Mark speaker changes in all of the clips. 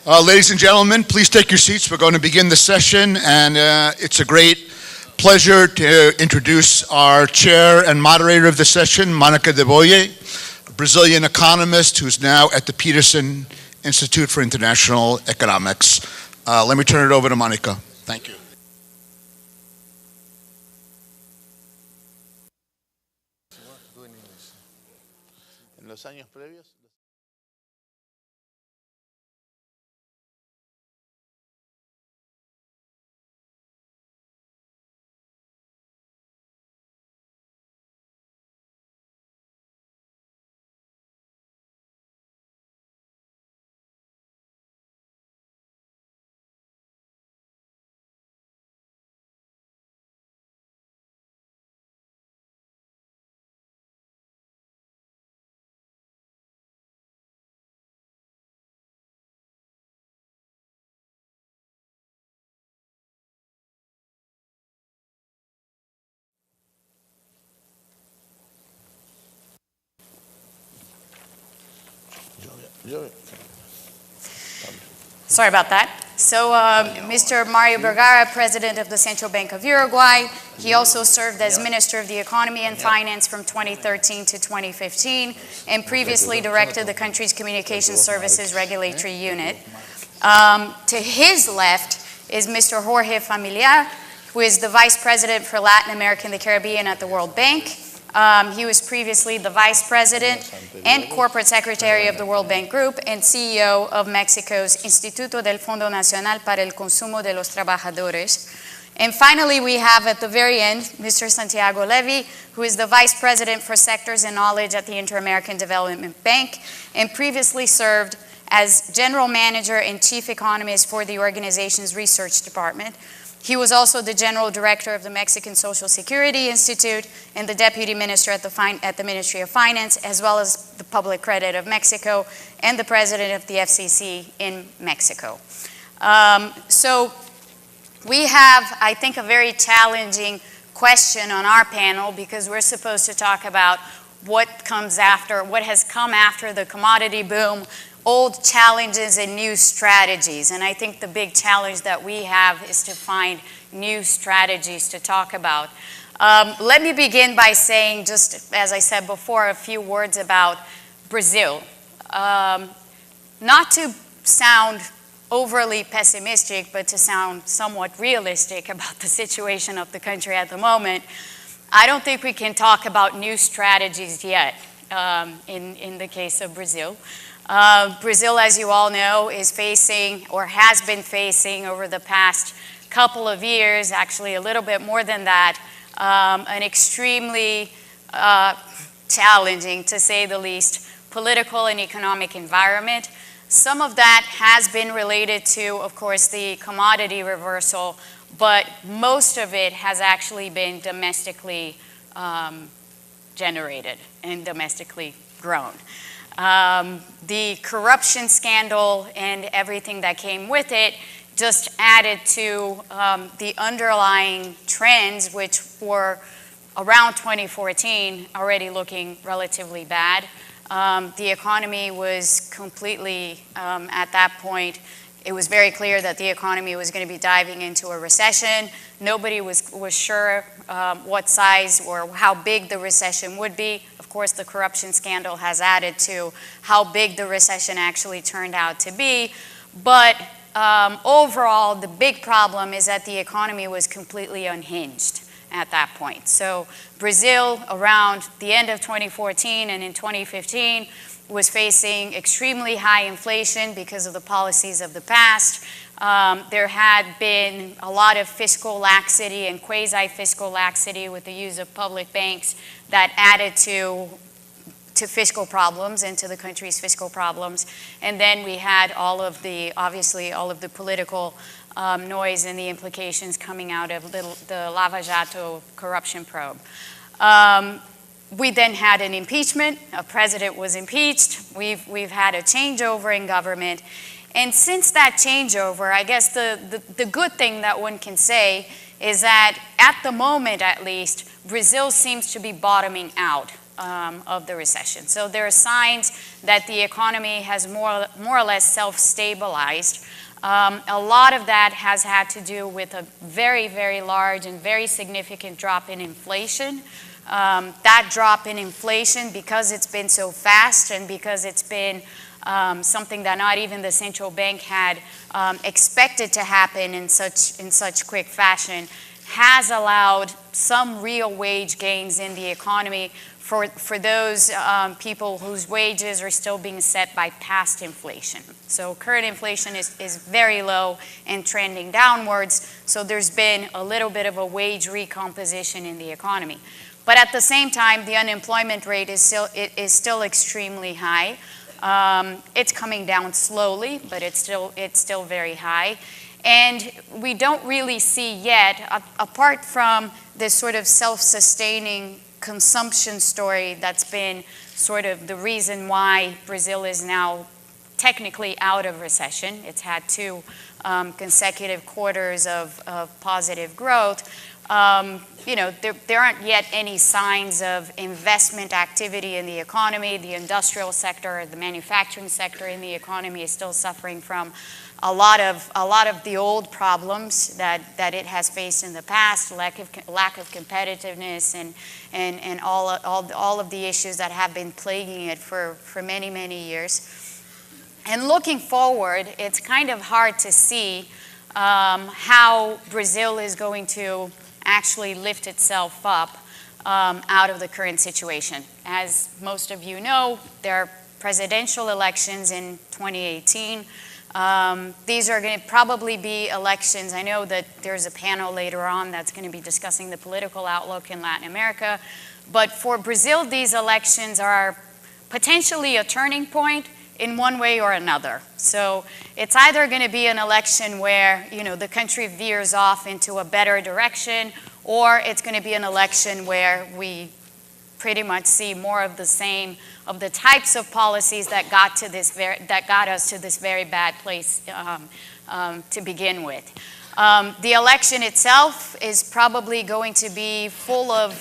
Speaker 1: Ladies and gentlemen, please take your seats. We're going to begin the session, and it's a great pleasure to introduce our chair and moderator of the session, Monica de Bolle, a Brazilian economist who's now at the Peterson Institute for International Economics. Let me turn it over to Monica. Thank you. En los años previos.
Speaker 2: Sorry about that. So Mr. Mario Bergara, President of the Central Bank of Uruguay, he also served as Minister of the Economy and Finance from 2013 to 2015 and previously directed the country's Communication Services Regulatory Unit. To his left is Mr. Jorge Familiar, who is the Vice President for Latin America and the Caribbean at the World Bank. He was previously the Vice President and Corporate Secretary of the World Bank Group and CEO of Mexico's Instituto del Fondo Nacional para el Consumo de los Trabajadores. And finally, we have at the very end, Mr. Santiago Levy, who is the Vice President for Sectors and Knowledge at the Inter-American Development Bank and previously served as General Manager and Chief Economist for the organization's research department. He was also the General Director of the Mexican Social Security Institute and the Deputy Minister at the Ministry of Finance, as well as the Public Credit of Mexico and the President of the FCC in Mexico. So we have, I think, a very challenging question on our panel because we're supposed to talk about what has come after the commodity boom, old challenges and new strategies. And I think the big challenge that we have is to find new strategies to talk about. Let me begin by saying, just as I said before, a few words about Brazil. Not to sound overly pessimistic, but to sound somewhat realistic about the situation of the country at the moment, I don't think we can talk about new strategies yet in the case of Brazil. Brazil, as you all know, is facing or has been facing over the past couple of years, actually a little bit more than that, an extremely challenging, to say the least, political and economic environment. Some of that has been related to, of course, the commodity reversal, but most of it has actually been domestically generated and domestically grown. The corruption scandal and everything that came with it just added to the underlying trends, which were around 2014 already looking relatively bad. The economy was completely, at that point, it was very clear that the economy was going to be diving into a recession. Nobody was sure what size or how big the recession would be. Of course, the corruption scandal has added to how big the recession actually turned out to be. But overall, the big problem is that the economy was completely unhinged at that point. So Brazil, around the end of 2014 and in 2015, was facing extremely high inflation because of the policies of the past. There had been a lot of fiscal laxity and quasi-fiscal laxity with the use of public banks that added to fiscal problems and to the country's fiscal problems. And then we had obviously all of the political noise and the implications coming out of the Lava Jato corruption probe. We then had an impeachment. A president was impeached. We've had a changeover in government. And since that changeover, I guess the good thing that one can say is that at the moment, at least, Brazil seems to be bottoming out of the recession. So there are signs that the economy has more or less self-stabilized. A lot of that has had to do with a very, very large and very significant drop in inflation. That drop in inflation, because it's been so fast and because it's been something that not even the central bank had expected to happen in such quick fashion, has allowed some real wage gains in the economy for those people whose wages are still being set by past inflation. So current inflation is very low and trending downwards, so there's been a little bit of a wage recomposition in the economy. But at the same time, the unemployment rate is still extremely high. It's coming down slowly, but it's still very high. And we don't really see yet, apart from this sort of self-sustaining consumption story that's been sort of the reason why Brazil is now technically out of recession. It's had 2 consecutive quarters of positive growth. There aren't yet any signs of investment activity in the economy. The industrial sector, the manufacturing sector in the economy is still suffering from a lot of the old problems that it has faced in the past, lack of competitiveness and all of the issues that have been plaguing it for many, many years. And looking forward, it's kind of hard to see how Brazil is going to actually lift itself up out of the current situation. As most of you know, there are presidential elections in 2018. These are going to probably be elections. I know that there's a panel later on that's going to be discussing the political outlook in Latin America. But for Brazil, these elections are potentially a turning point in one way or another. So it's either going to be an election where, the country veers off into a better direction, or it's going to be an election where we pretty much see more of the same of the types of policies that got us to this very bad place to begin with. The election itself is probably going to be full of,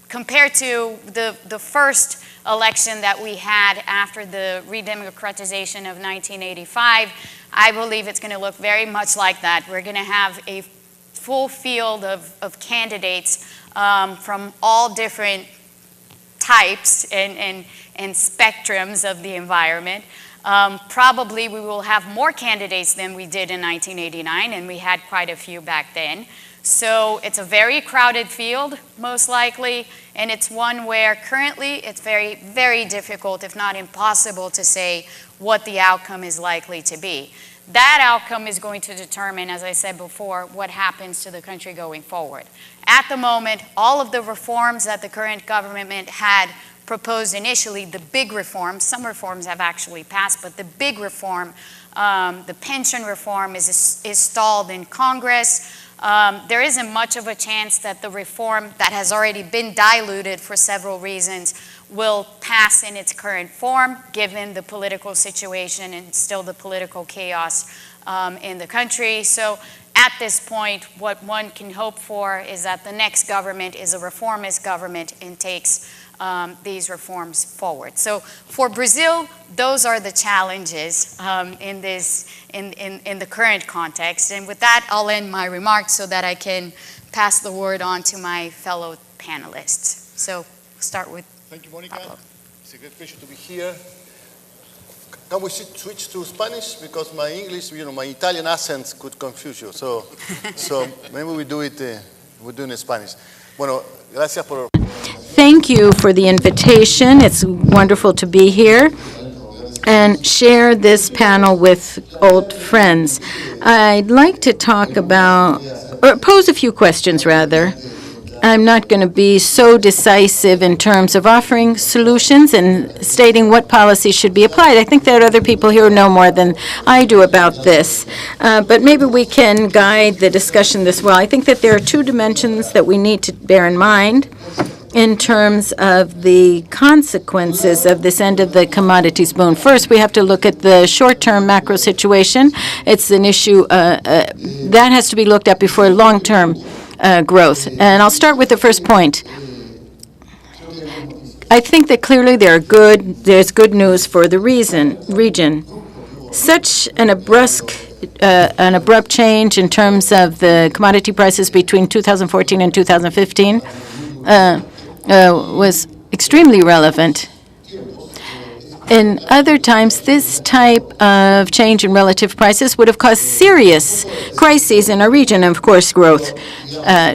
Speaker 2: compared to the first election that we had after the redemocratization of 1985, I believe it's going to look very much like that. We're going to have a full field of candidates from all different types and spectrums of the environment. Probably we will have more candidates than we did in 1989, and we had quite a few back then. So it's a very crowded field, most likely, and it's one where currently it's very, very difficult, if not impossible, to say what the outcome is likely to be. That outcome is going to determine, as I said before, what happens to the country going forward. At the moment, all of the reforms that the current government had proposed initially, the big reforms, some reforms have actually passed, but the big reform, the pension reform is stalled in Congress. There isn't much of a chance that the reform that has already been diluted for several reasons will pass in its current form, given the political situation and still the political chaos in the country. So at this point, what one can hope for is that the next government is a reformist government and takes these reforms forward. So for Brazil, those are the challenges in the current context. And with that, I'll end my remarks so that I can pass the word on to my fellow panelists. So start with
Speaker 3: Thank you, Monica.
Speaker 2: Pablo.
Speaker 3: It's a great pleasure to be here. Can we switch to Spanish? Because my English, my Italian accent could confuse you. So maybe we do it in Spanish. Bueno, gracias por...
Speaker 4: Thank you for the invitation. It's wonderful to be here and share this panel with old friends. I'd like to talk about, or pose a few questions rather. I'm not going to be so decisive in terms of offering solutions and stating what policies should be applied. I think there are other people here who know more than I do about this. But maybe we can guide the discussion this well. I think that there are 2 dimensions that we need to bear in mind in terms of the consequences of this end of the commodities boom. First, we have to look at the short-term macro situation. It's an issue that has to be looked at before long-term growth. And I'll start with the first point. I think that clearly there's good news for the region. Such an abrupt change in terms of the commodity prices between 2014 and 2015 was extremely relevant. In other times, this type of change in relative prices would have caused serious crises in our region. And of course, growth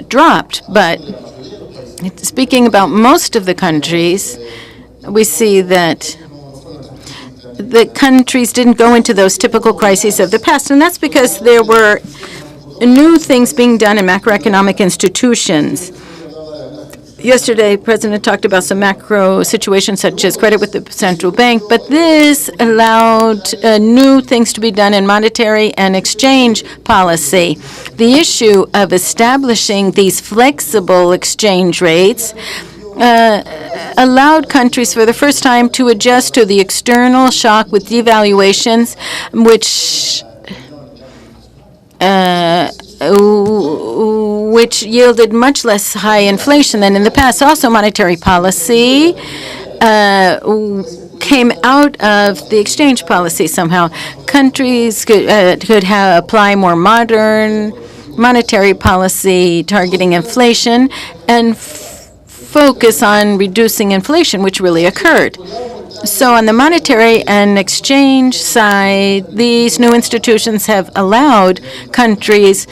Speaker 4: dropped. But speaking about most of the countries, we see that the countries didn't go into those typical crises of the past. And that's because there were new things being done in macroeconomic institutions. Yesterday, the President talked about some macro situations such as credit with the central bank, but this allowed new things to be done in monetary and exchange policy. The issue of establishing these flexible exchange rates allowed countries for the first time to adjust to the external shock with devaluations, which yielded much less high inflation than in the past. Also, monetary policy came out of the exchange policy somehow. Countries could apply more modern monetary policy targeting inflation and focus on reducing inflation, which really occurred. So on the monetary and exchange side, these new institutions have allowed countries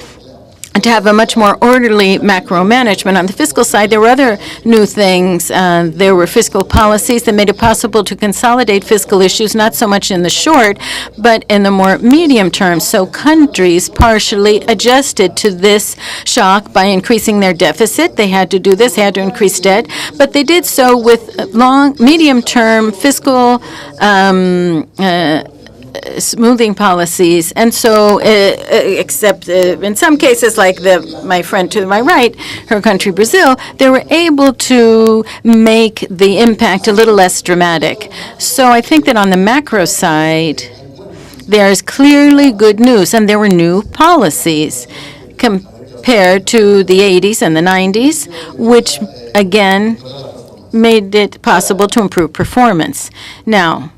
Speaker 4: to have a much more orderly macro management. On the fiscal side, there were other new things. There were fiscal policies that made it possible to consolidate fiscal issues, not so much in the short, but in the more medium term. So countries partially adjusted to this shock by increasing their deficit. They had to do this, they had to increase debt, but they did so with medium-term fiscal smoothing policies. And so, except in some cases, like my friend to my right, her country, Brazil, they were able to make the impact a little less dramatic. So I think that on the macro side, there's clearly good news, and there were new policies compared to the 80s and the 90s, which, again, made it possible to improve performance. Now,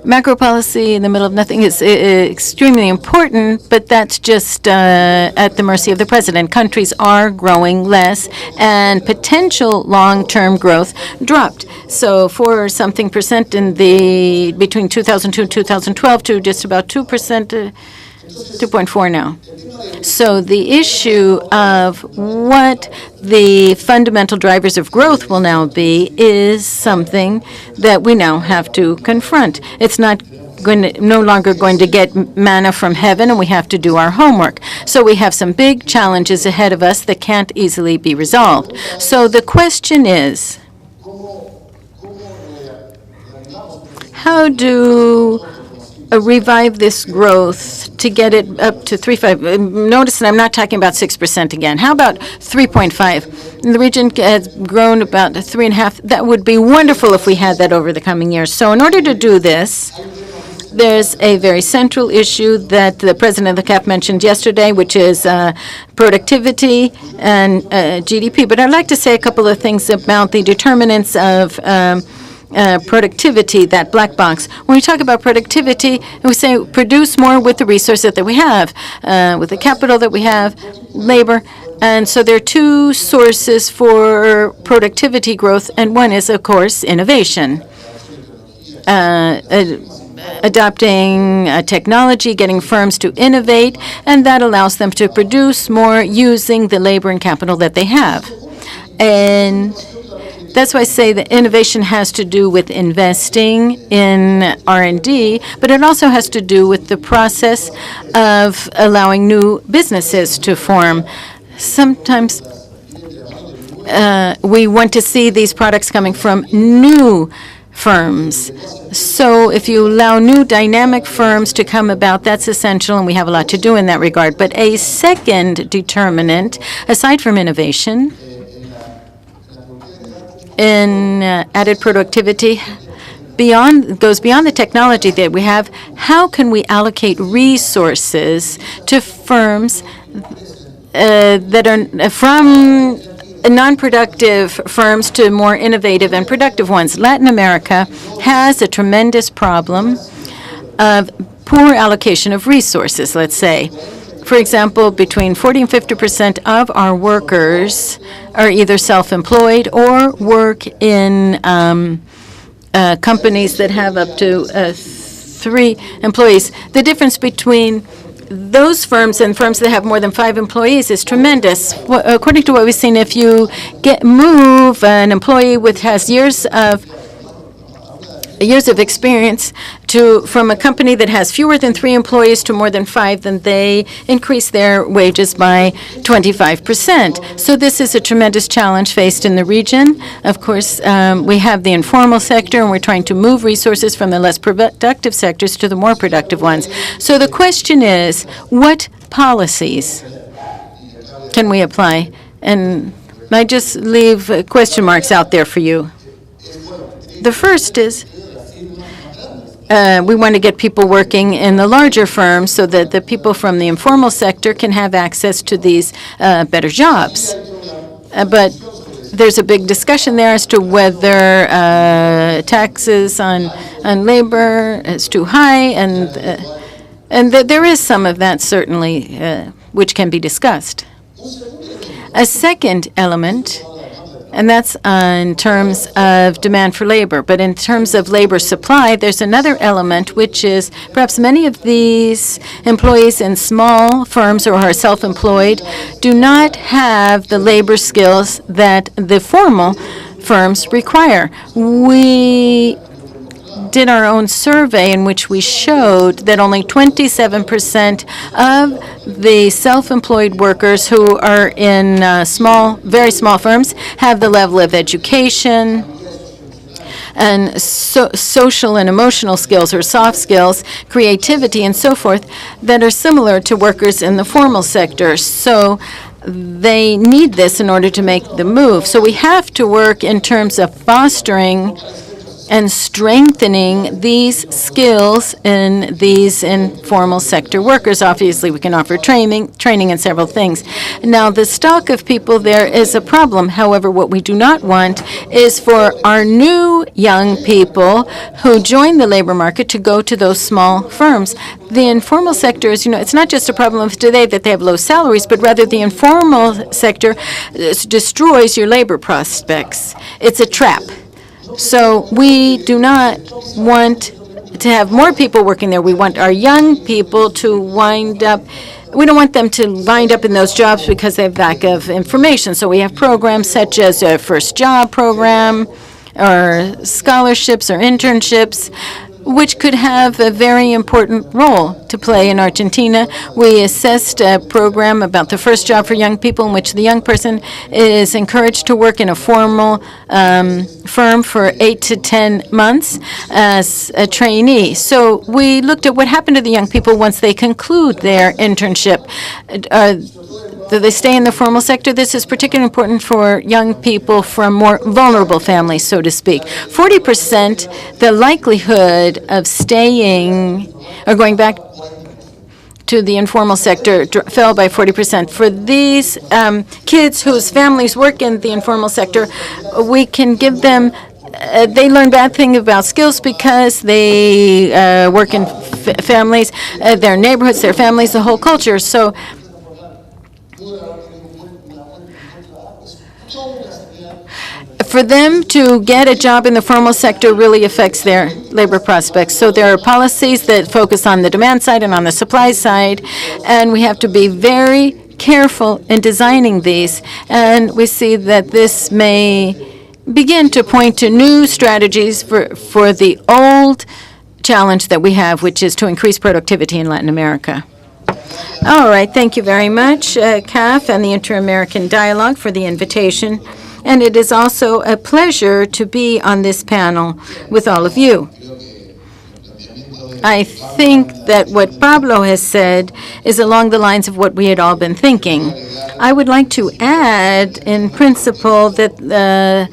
Speaker 4: macro policy in the middle of nothing is extremely important, but that's just at the mercy of the president. Countries are growing less, and potential long-term growth dropped. So 4-something% in between 2002 and 2012 to just about 2%. 2.4 now. So the issue of what the fundamental drivers of growth will now be is something that we now have to confront. It's no longer going to get manna from heaven, and we have to do our homework. So we have some big challenges ahead of us that can't easily be resolved. So the question is, how do revive this growth to get it up to 3.5. Notice that I'm not talking about 6% again. How about 3.5? The region has grown about 3.5. That would be wonderful if we had that over the coming years. So in order to do this, there's a very central issue that the president of the CAP mentioned yesterday, which is productivity and GDP. But I'd like to say a couple of things about the determinants of productivity, that black box. When we talk about productivity, we say produce more with the resources that we have, with the capital that we have, labor. And so there are two sources for productivity growth, and one is, of course, innovation. Adopting technology, getting firms to innovate, and that allows them to produce more using the labor and capital that they have. And that's why I say that innovation has to do with investing in R&D, but it also has to do with the process of allowing new businesses to form. Sometimes we want to see these products coming from new firms. So if you allow new dynamic firms to come about, that's essential, and we have a lot to do in that regard. But a second determinant, aside from innovation, in added productivity, goes beyond the technology that we have. How can we allocate resources to firms that are from non-productive firms to more innovative and productive ones. Latin America has a tremendous problem of poor allocation of resources, let's say. For example, between 40 and 50% of our workers are either self-employed or work in companies that have up to 3 employees. The difference between those firms and firms that have more than 5 employees is tremendous. According to what we've seen, if you move an employee has years of experience from a company that has fewer than 3 employees to more than 5, then they increase their wages by 25%. So this is a tremendous challenge faced in the region. Of course, we have the informal sector, and we're trying to move resources from the less productive sectors to the more productive ones. So the question is, what policies can we apply? And I just leave question marks out there for you. The first is, we want to get people working in the larger firms so that the people from the informal sector can have access to these better jobs. But there's a big discussion there as to whether taxes on labor is too high, and there is some of that certainly which can be discussed. A second element, and that's in terms of demand for labor. But in terms of labor supply, there's another element, which is perhaps many of these employees in small firms or are self-employed do not have the labor skills that the formal firms require. We did our own survey in which we showed that only 27% of the self-employed workers who are in very small firms have the level of education and social and emotional skills or soft skills, creativity and so forth that are similar to workers in the formal sector. So they need this in order to make the move. So we have to work in terms of fostering and strengthening these skills in these informal sector workers. Obviously, we can offer training in several things. Now, the stock of people there is a problem. However, what we do not want is for our new young people who join the labor market to go to those small firms. The informal sector is, it's not just a problem of today that they have low salaries, but rather the informal sector destroys your labor prospects. It's a trap. So we do not want to have more people working there. We want our young people to wind up. We don't want them to wind up in those jobs because they have lack of information. So we have programs such as a first job program or scholarships or internships, which could have a very important role to play in Argentina. We assessed a program about the first job for young people in which the young person is encouraged to work in a formal firm for 8 to 10 months as a trainee. So we looked at what happened to the young people once they conclude their internship. Do they stay in the formal sector? This is particularly important for young people from more vulnerable families, so to speak. 40%, the likelihood of staying or going back to the informal sector fell by 40%. For these kids whose families work in the informal sector, we can give them they learn bad things about skills because they work in families, their neighborhoods, their families, the whole culture. So for them to get a job in the formal sector really affects their labor prospects. So there are policies that focus on the demand side and on the supply side, and we have to be very careful in designing these. And we see that this may begin to point to new strategies for the old challenge that we have, which is to increase productivity in Latin America. All right, thank you very much, CAF and the Inter-American Dialogue for the invitation. And it is also a pleasure to be on this panel with all of you. I think that what Pablo has said is along the lines of what we had all been thinking. I would like to add, in principle, that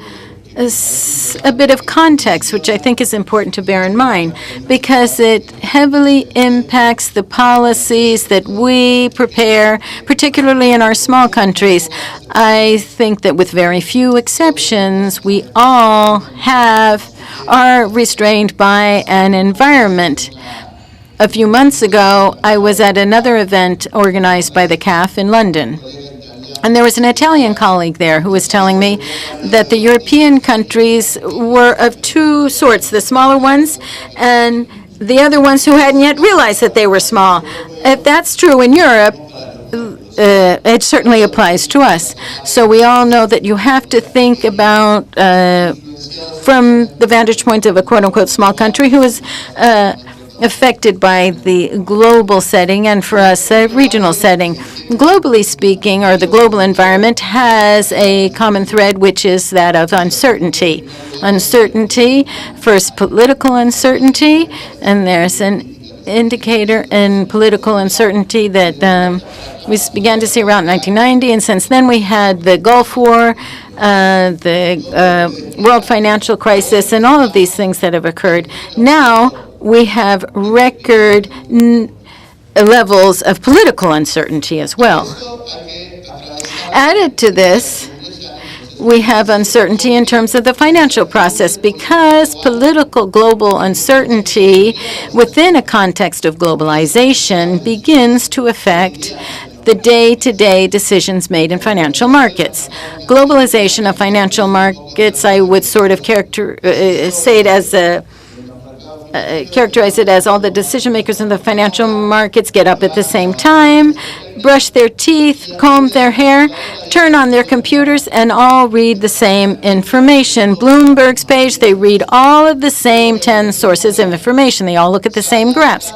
Speaker 4: a bit of context, which I think is important to bear in mind, because it heavily impacts the policies that we prepare, particularly in our small countries. I think that with very few exceptions, we all are restrained by an environment. A few months ago, I was at another event organized by the CAF in London. And there was an Italian colleague there who was telling me that the European countries were of two sorts, the smaller ones and the other ones who hadn't yet realized that they were small. If that's true in Europe, it certainly applies to us. So we all know that you have to think about, from the vantage point of a quote-unquote small country who is affected by the global setting, and for us, a regional setting. Globally speaking, or the global environment has a common thread, which is that of uncertainty. Uncertainty, first political uncertainty, and there's an indicator in political uncertainty that we began to see around 1990, and since then we had the Gulf War, the world financial crisis, and all of these things that have occurred. Now, we have record levels of political uncertainty as well. Added to this, we have uncertainty in terms of the financial process, because political global uncertainty within a context of globalization begins to affect the day-to-day decisions made in financial markets. Globalization of financial markets, I would sort of characterize it as all the decision makers in the financial markets get up at the same time, brush their teeth, comb their hair, turn on their computers, and all read the same information. Bloomberg's page, they read all of the same 10 sources of information. They all look at the same graphs.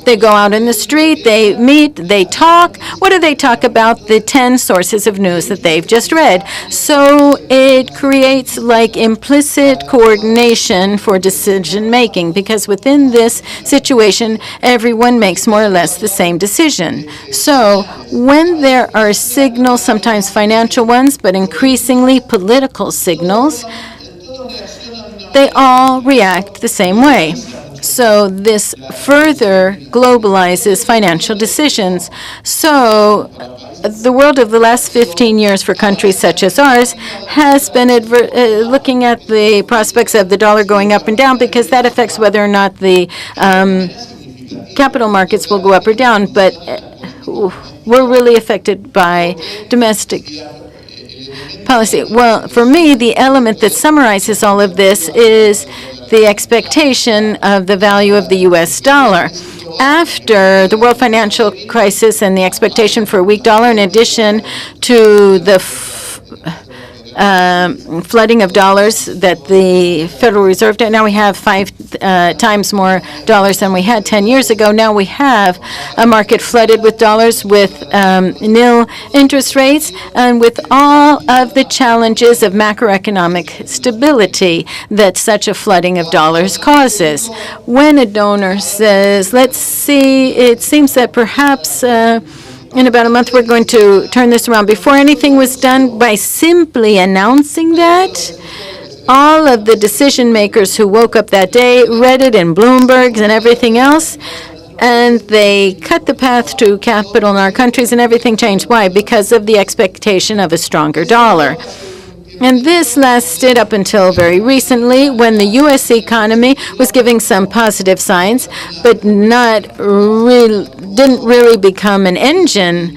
Speaker 4: They go out in the street, they meet, they talk. What do they talk about? The 10 sources of news that they've just read. So it creates like implicit coordination for decision making, because within this situation, everyone makes more or less the same decision. So when there are signals, sometimes financial ones, but increasingly political signals, they all react the same way. So this further globalizes financial decisions. So the world of the last 15 years for countries such as ours has been looking at the prospects of the dollar going up and down, because that affects whether or not the capital markets will go up or down. But we're really affected by domestic policy. Well, for me, the element that summarizes all of this is the expectation of the value of the U.S. dollar. After the world financial crisis and the expectation for a weak dollar, in addition to the flooding of dollars that the Federal Reserve did. Now we have 5 times more dollars than we had 10 years ago. Now we have a market flooded with dollars, with nil interest rates, and with all of the challenges of macroeconomic stability that such a flooding of dollars causes. When a donor says, let's see, it seems that perhaps in about a month, we're going to turn this around. Before anything was done, by simply announcing that, all of the decision makers who woke up that day read it in Bloomberg's and everything else, and they cut the path to capital in our countries, and everything changed. Why? Because of the expectation of a stronger dollar. And this lasted up until very recently, when the U.S. economy was giving some positive signs, but didn't really become an engine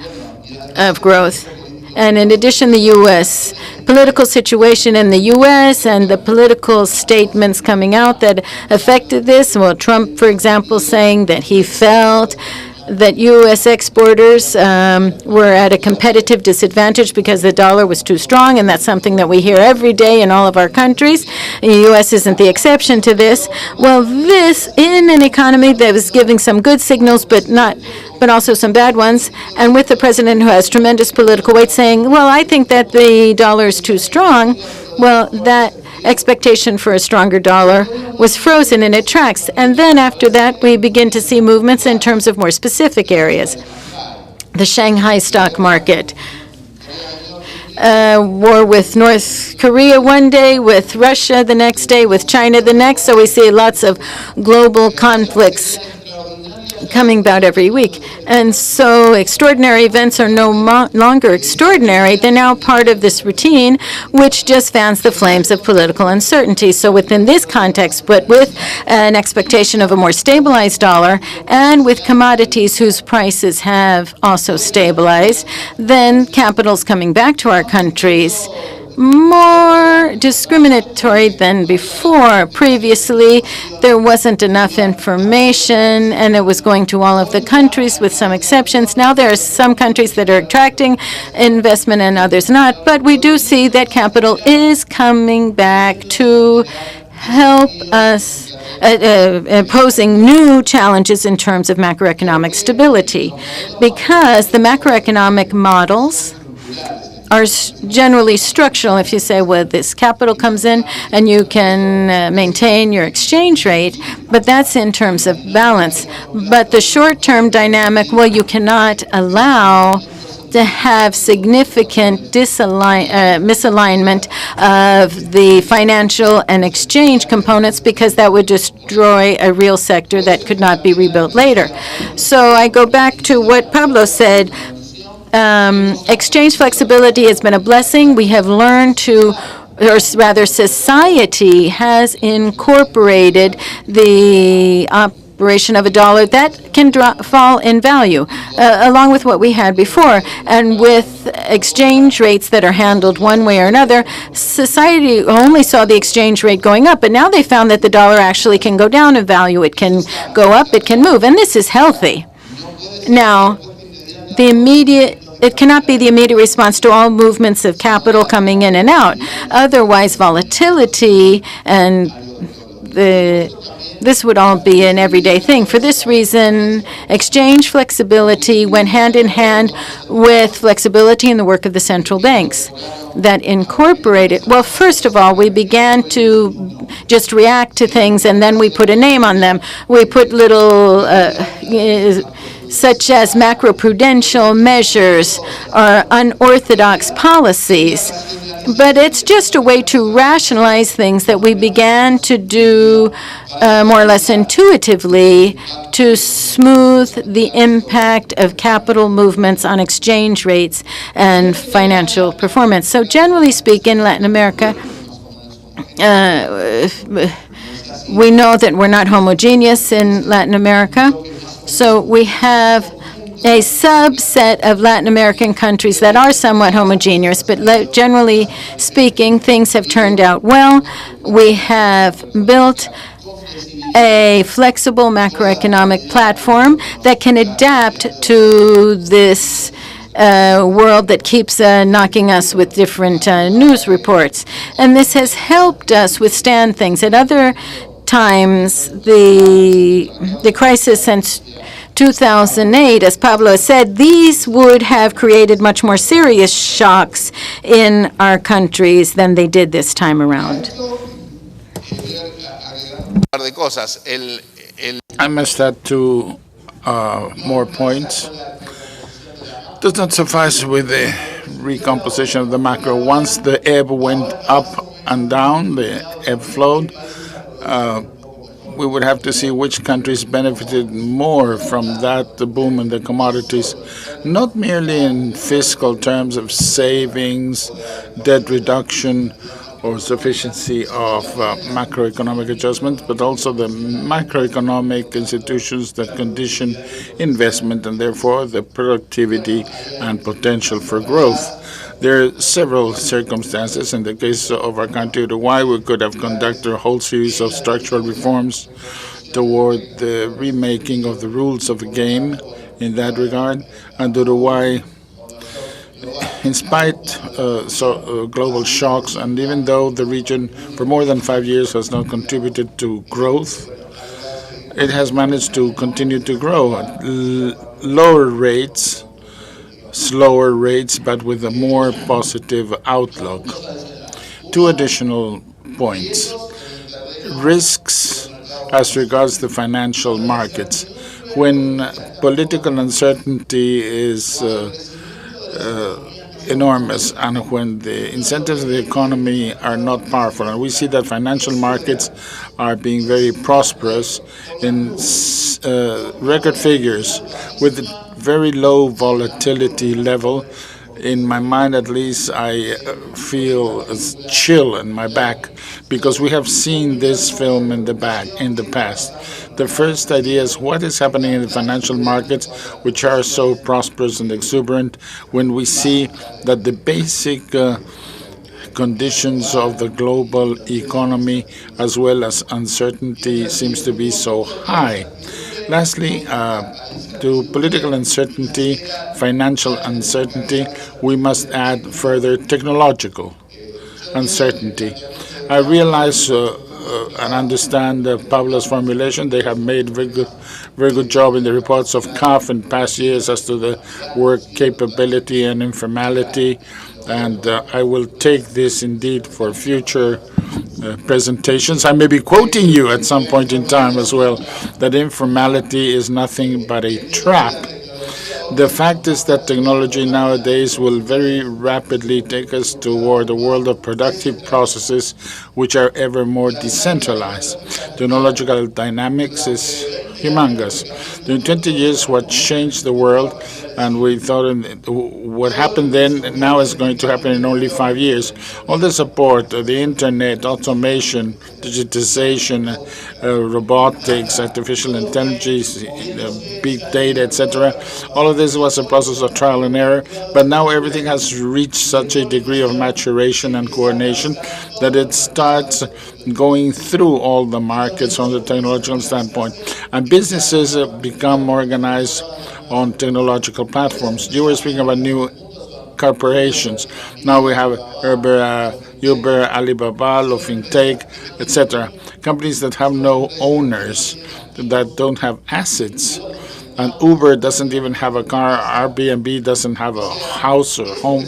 Speaker 4: of growth. And in addition, the U.S. political situation in the U.S. and the political statements coming out that affected this. Well, Trump, for example, saying that he felt that U.S. exporters were at a competitive disadvantage because the dollar was too strong, and that's something that we hear every day in all of our countries. The U.S. isn't the exception to this. Well, this, in an economy that was giving some good signals, but also some bad ones, and with the president who has tremendous political weight saying, well, I think that the dollar is too strong, well, that expectation for a stronger dollar was frozen in its tracks. And then after that, we begin to see movements in terms of more specific areas. The Shanghai stock market. war with North Korea one day, with Russia the next day, with China the next. So we see lots of global conflicts coming about every week. And so extraordinary events are no longer extraordinary. They're now part of this routine, which just fans the flames of political uncertainty. So within this context, but with an expectation of a more stabilized dollar and with commodities whose prices have also stabilized, then capital's coming back to our countries more discriminatory than before. Previously, there wasn't enough information, and it was going to all of the countries with some exceptions. Now there are some countries that are attracting investment and others not, but we do see that capital is coming back to help us posing new challenges in terms of macroeconomic stability, because the macroeconomic models are generally structural. If you say, well, this capital comes in and you can maintain your exchange rate, but that's in terms of balance. But the short-term dynamic, well, you cannot allow to have significant misalignment of the financial and exchange components, because that would destroy a real sector that could not be rebuilt later. So I go back to what Pablo said. Exchange flexibility has been a blessing. We have learned to, or rather society has incorporated the operation of a dollar that can fall in value, along with what we had before. And with exchange rates that are handled one way or another, society only saw the exchange rate going up, but now they found that the dollar actually can go down in value. It can go up, it can move, and this is healthy. Now, it cannot be the immediate response to all movements of capital coming in and out. Otherwise, volatility and this would all be an everyday thing. For this reason, exchange flexibility went hand in hand with flexibility in the work of the central banks that incorporated. Well, first of all, we began to just react to things, and then we put a name on them. We put little such as macroprudential measures or unorthodox policies. But it's just a way to rationalize things that we began to do more or less intuitively to smooth the impact of capital movements on exchange rates and financial performance. So generally speaking, Latin America, we know that we're not homogeneous in Latin America. So we have a subset of Latin American countries that are somewhat homogeneous, but generally speaking, things have turned out well. We have built a flexible macroeconomic platform that can adapt to this world that keeps knocking us with different news reports. And this has helped us withstand things. At other times, the crisis since 2008, as Pablo said, these would have created much more serious shocks in our countries than they did this time around.
Speaker 5: I must add two more points. Does not suffice with the recomposition of the macro. Once the ebb went up and down, the ebb flowed, we would have to see which countries benefited more from that, the boom in the commodities, not merely in fiscal terms of savings, debt reduction, or sufficiency of macroeconomic adjustments, but also the macroeconomic institutions that condition investment and therefore the productivity and potential for growth. There are several circumstances. In the case of our country, Uruguay, we could have conducted a whole series of structural reforms toward the remaking of the rules of the game in that regard. And Uruguay, in spite of global shocks, and even though the region for more than 5 years has not contributed to growth, it has managed to continue to grow at lower rates, slower rates, but with a more positive outlook. Two additional points. Risks as regards the financial markets. When political uncertainty is enormous, and when the incentives of the economy are not powerful, and we see that financial markets are being very prosperous in record figures with very low volatility level. In my mind, at least, I feel a chill in my back because we have seen this film in the past. The first idea is what is happening in the financial markets, which are so prosperous and exuberant, when we see that the basic conditions of the global economy, as well as uncertainty, seems to be so high. Lastly, to political uncertainty, financial uncertainty, we must add further technological uncertainty. I realize and understand Pablo's formulation. They have made very good job in the reports of CAF in past years as to the work capability and informality, and I will take this indeed for future presentations. I may be quoting you at some point in time as well, that informality is nothing but a trap. The fact is that technology nowadays will very rapidly take us toward a world of productive processes which are ever more decentralized. Technological dynamics is humongous. In 20 years, what changed the world, and we thought what happened then now is going to happen in only 5 years. All the support, the internet, automation, digitization, robotics, artificial intelligence, big data, etc. All of this was a process of trial and error, but now everything has reached such a degree of maturation and coordination that it starts going through all the markets from the technological standpoint. And businesses become organized on technological platforms. You were speaking about new corporations. Now we have Uber, Alibaba, Lofintech, etc. Companies that have no owners, that don't have assets. And Uber doesn't even have a car. Airbnb doesn't have a house or home.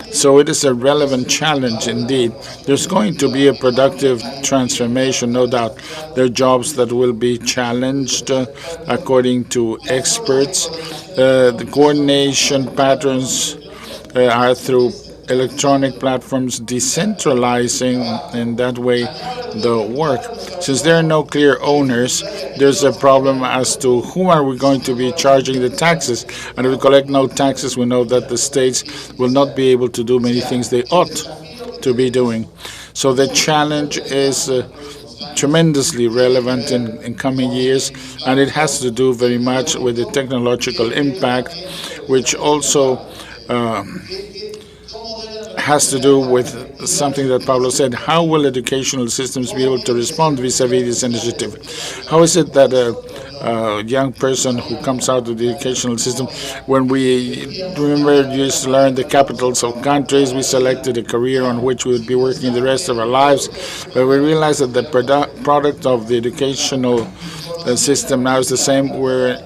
Speaker 5: So it is a relevant challenge indeed. There's going to be a productive transformation, no doubt. There are jobs that will be challenged according to experts. The coordination patterns are through electronic platforms, decentralizing in that way the work. Since there are no clear owners, there's a problem as to whom are we going to be charging the taxes. And if we collect no taxes, we know that the states will not be able to do many things they ought to be doing. So the challenge is tremendously relevant in coming years, and it has to do very much with the technological impact, which also has to do with something that Pablo said. How will educational systems be able to respond vis-a-vis this initiative? How is it that a young person who comes out of the educational system, when we remember we used to learn the capitals of countries, we selected a career on which we would be working the rest of our lives, but we realized that the product of the educational system now is the same. We're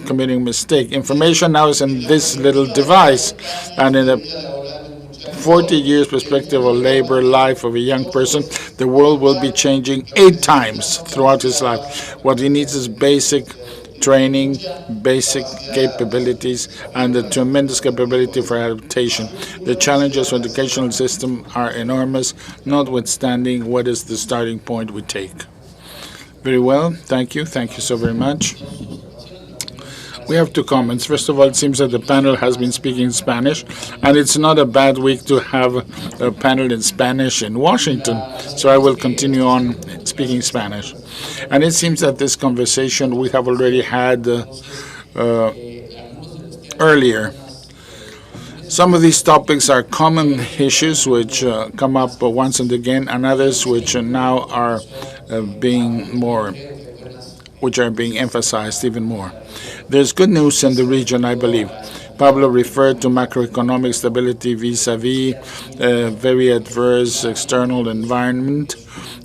Speaker 5: committing a mistake. Information now is in this little device, and in a 40 years perspective of labor life of a young person, the world will be changing 8 times throughout his life. What he needs is basic training, basic capabilities, and a tremendous capability for adaptation. The challenges for the educational system are enormous, notwithstanding what is the starting point we take. Very well, thank you. Thank you so very much. We have 2 comments. First of all, it seems that the panel has been speaking Spanish, and it's not a bad week to have a panel in Spanish in Washington, so I will continue on speaking Spanish. And it seems that this conversation we have already had earlier. Some of these topics are common issues which come up once and again, and others which now are being emphasized even more. There's good news in the region, I believe. Pablo referred to macroeconomic stability vis-a-vis very adverse external environment.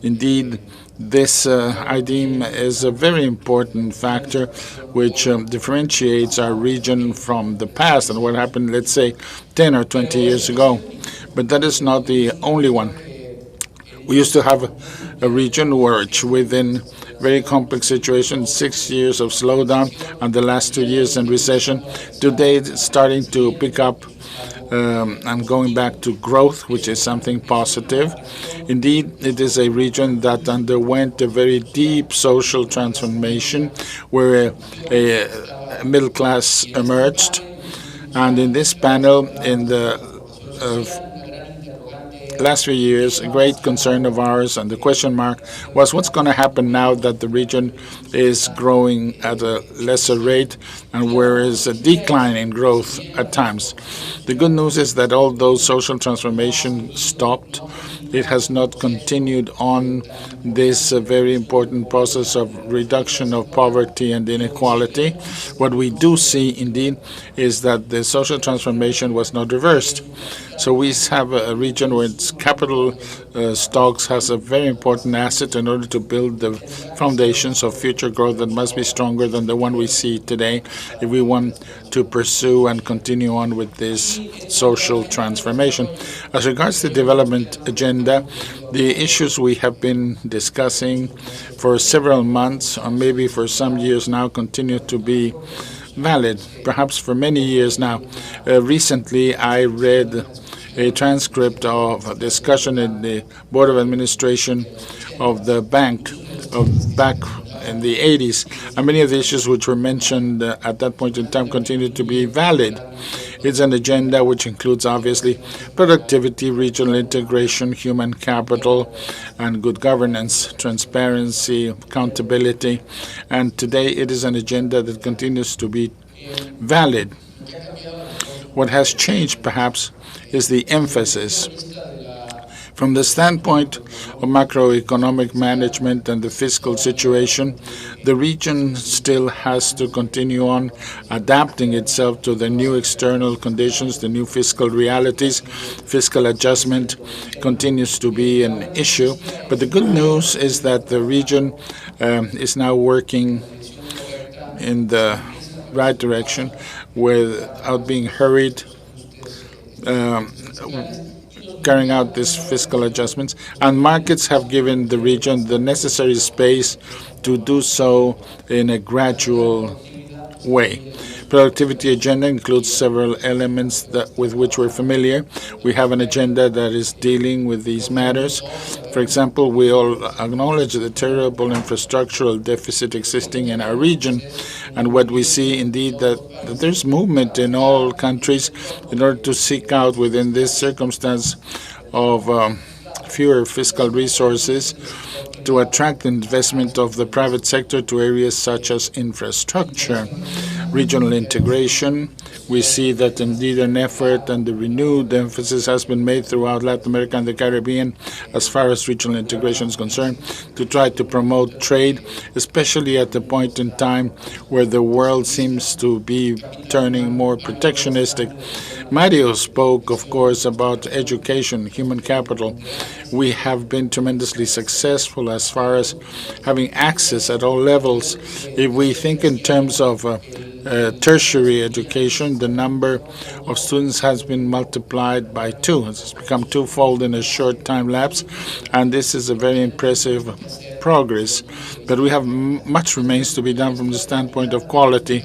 Speaker 5: Indeed, this I deem is a very important factor which differentiates our region from the past and what happened, let's say, 10 or 20 years ago. But that is not the only one. We used to have a region which, within very complex situation, 6 years of slowdown and the last 2 years in recession. Today, it's starting to pick up and going back to growth, which is something positive. Indeed, it is a region that underwent a very deep social transformation where a middle class emerged. And in this panel, in the last few years, a great concern of ours and the question mark was what's going to happen now that the region is growing at a lesser rate and where is a decline in growth at times. The good news is that although social transformation stopped, it has not continued on this very important process of reduction of poverty and inequality. What we do see, indeed, is that the social transformation was not reversed. So we have a region where its capital stocks has a very important asset in order to build the foundations of future growth that must be stronger than the one we see today if we want to pursue and continue on with this social transformation. As regards the development agenda, the issues we have been discussing for several months, or maybe for some years now, continue to be valid, perhaps for many years now. Recently, I read a transcript of a discussion in the Board of Administration of the bank back in the 80s, and many of the issues which were mentioned at that point in time continue to be valid. It's an agenda which includes, obviously, productivity, regional integration, human capital, and good governance, transparency, accountability. And today it is an agenda that continues to be valid. What has changed, perhaps, is the emphasis. From the standpoint of macroeconomic management and the fiscal situation, the region still has to continue on adapting itself to the new external conditions, the new fiscal realities. Fiscal adjustment continues to be an issue, but the good news is that the region is now working in the right direction without being hurried, carrying out these fiscal adjustments, and markets have given the region the necessary space to do so in a gradual way. Productivity agenda includes several elements with which we're familiar. We have an agenda that is dealing with these matters. For example, we all acknowledge the terrible infrastructural deficit existing in our region, and what we see indeed that there's movement in all countries in order to seek out within this circumstance of fewer fiscal resources to attract investment of the private sector to areas such as infrastructure, regional integration. We see that indeed an effort and the renewed emphasis has been made throughout Latin America and the Caribbean as far as regional integration is concerned to try to promote trade, especially at the point in time where the world seems to be turning more protectionistic. Mario spoke, of course, about education, human capital. We have been tremendously successful as far as having access at all levels. If we think in terms of tertiary education, the number of students has been multiplied by 2. It's become twofold in a short time lapse, and this is a very impressive progress. But we have much remains to be done from the standpoint of quality,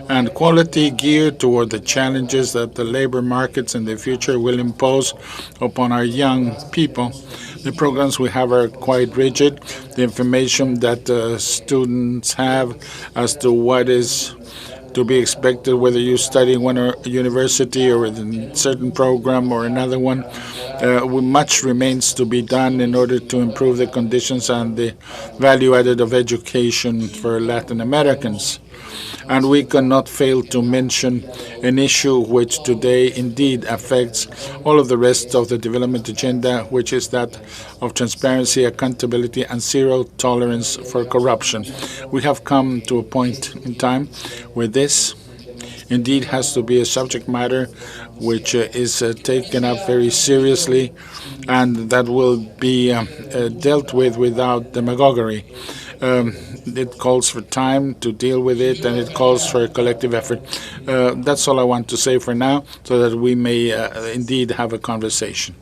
Speaker 5: and quality geared toward the challenges that the labor markets in the future will impose upon our young people. The programs we have are quite rigid. The information that students have as to what is to be expected, whether you study in one university or in a certain program or another one, much remains to be done in order to improve the conditions and the value added of education for Latin Americans. And we cannot fail to mention an issue which today indeed affects all of the rest of the development agenda, which is that of transparency, accountability, and zero tolerance for corruption. We have come to a point in time where this indeed has to be a subject matter which is taken up very seriously and that will be dealt with without demagoguery. It calls for time to deal with it, and it calls for a collective effort. That's all I want to say for now, so that we may indeed have a conversation.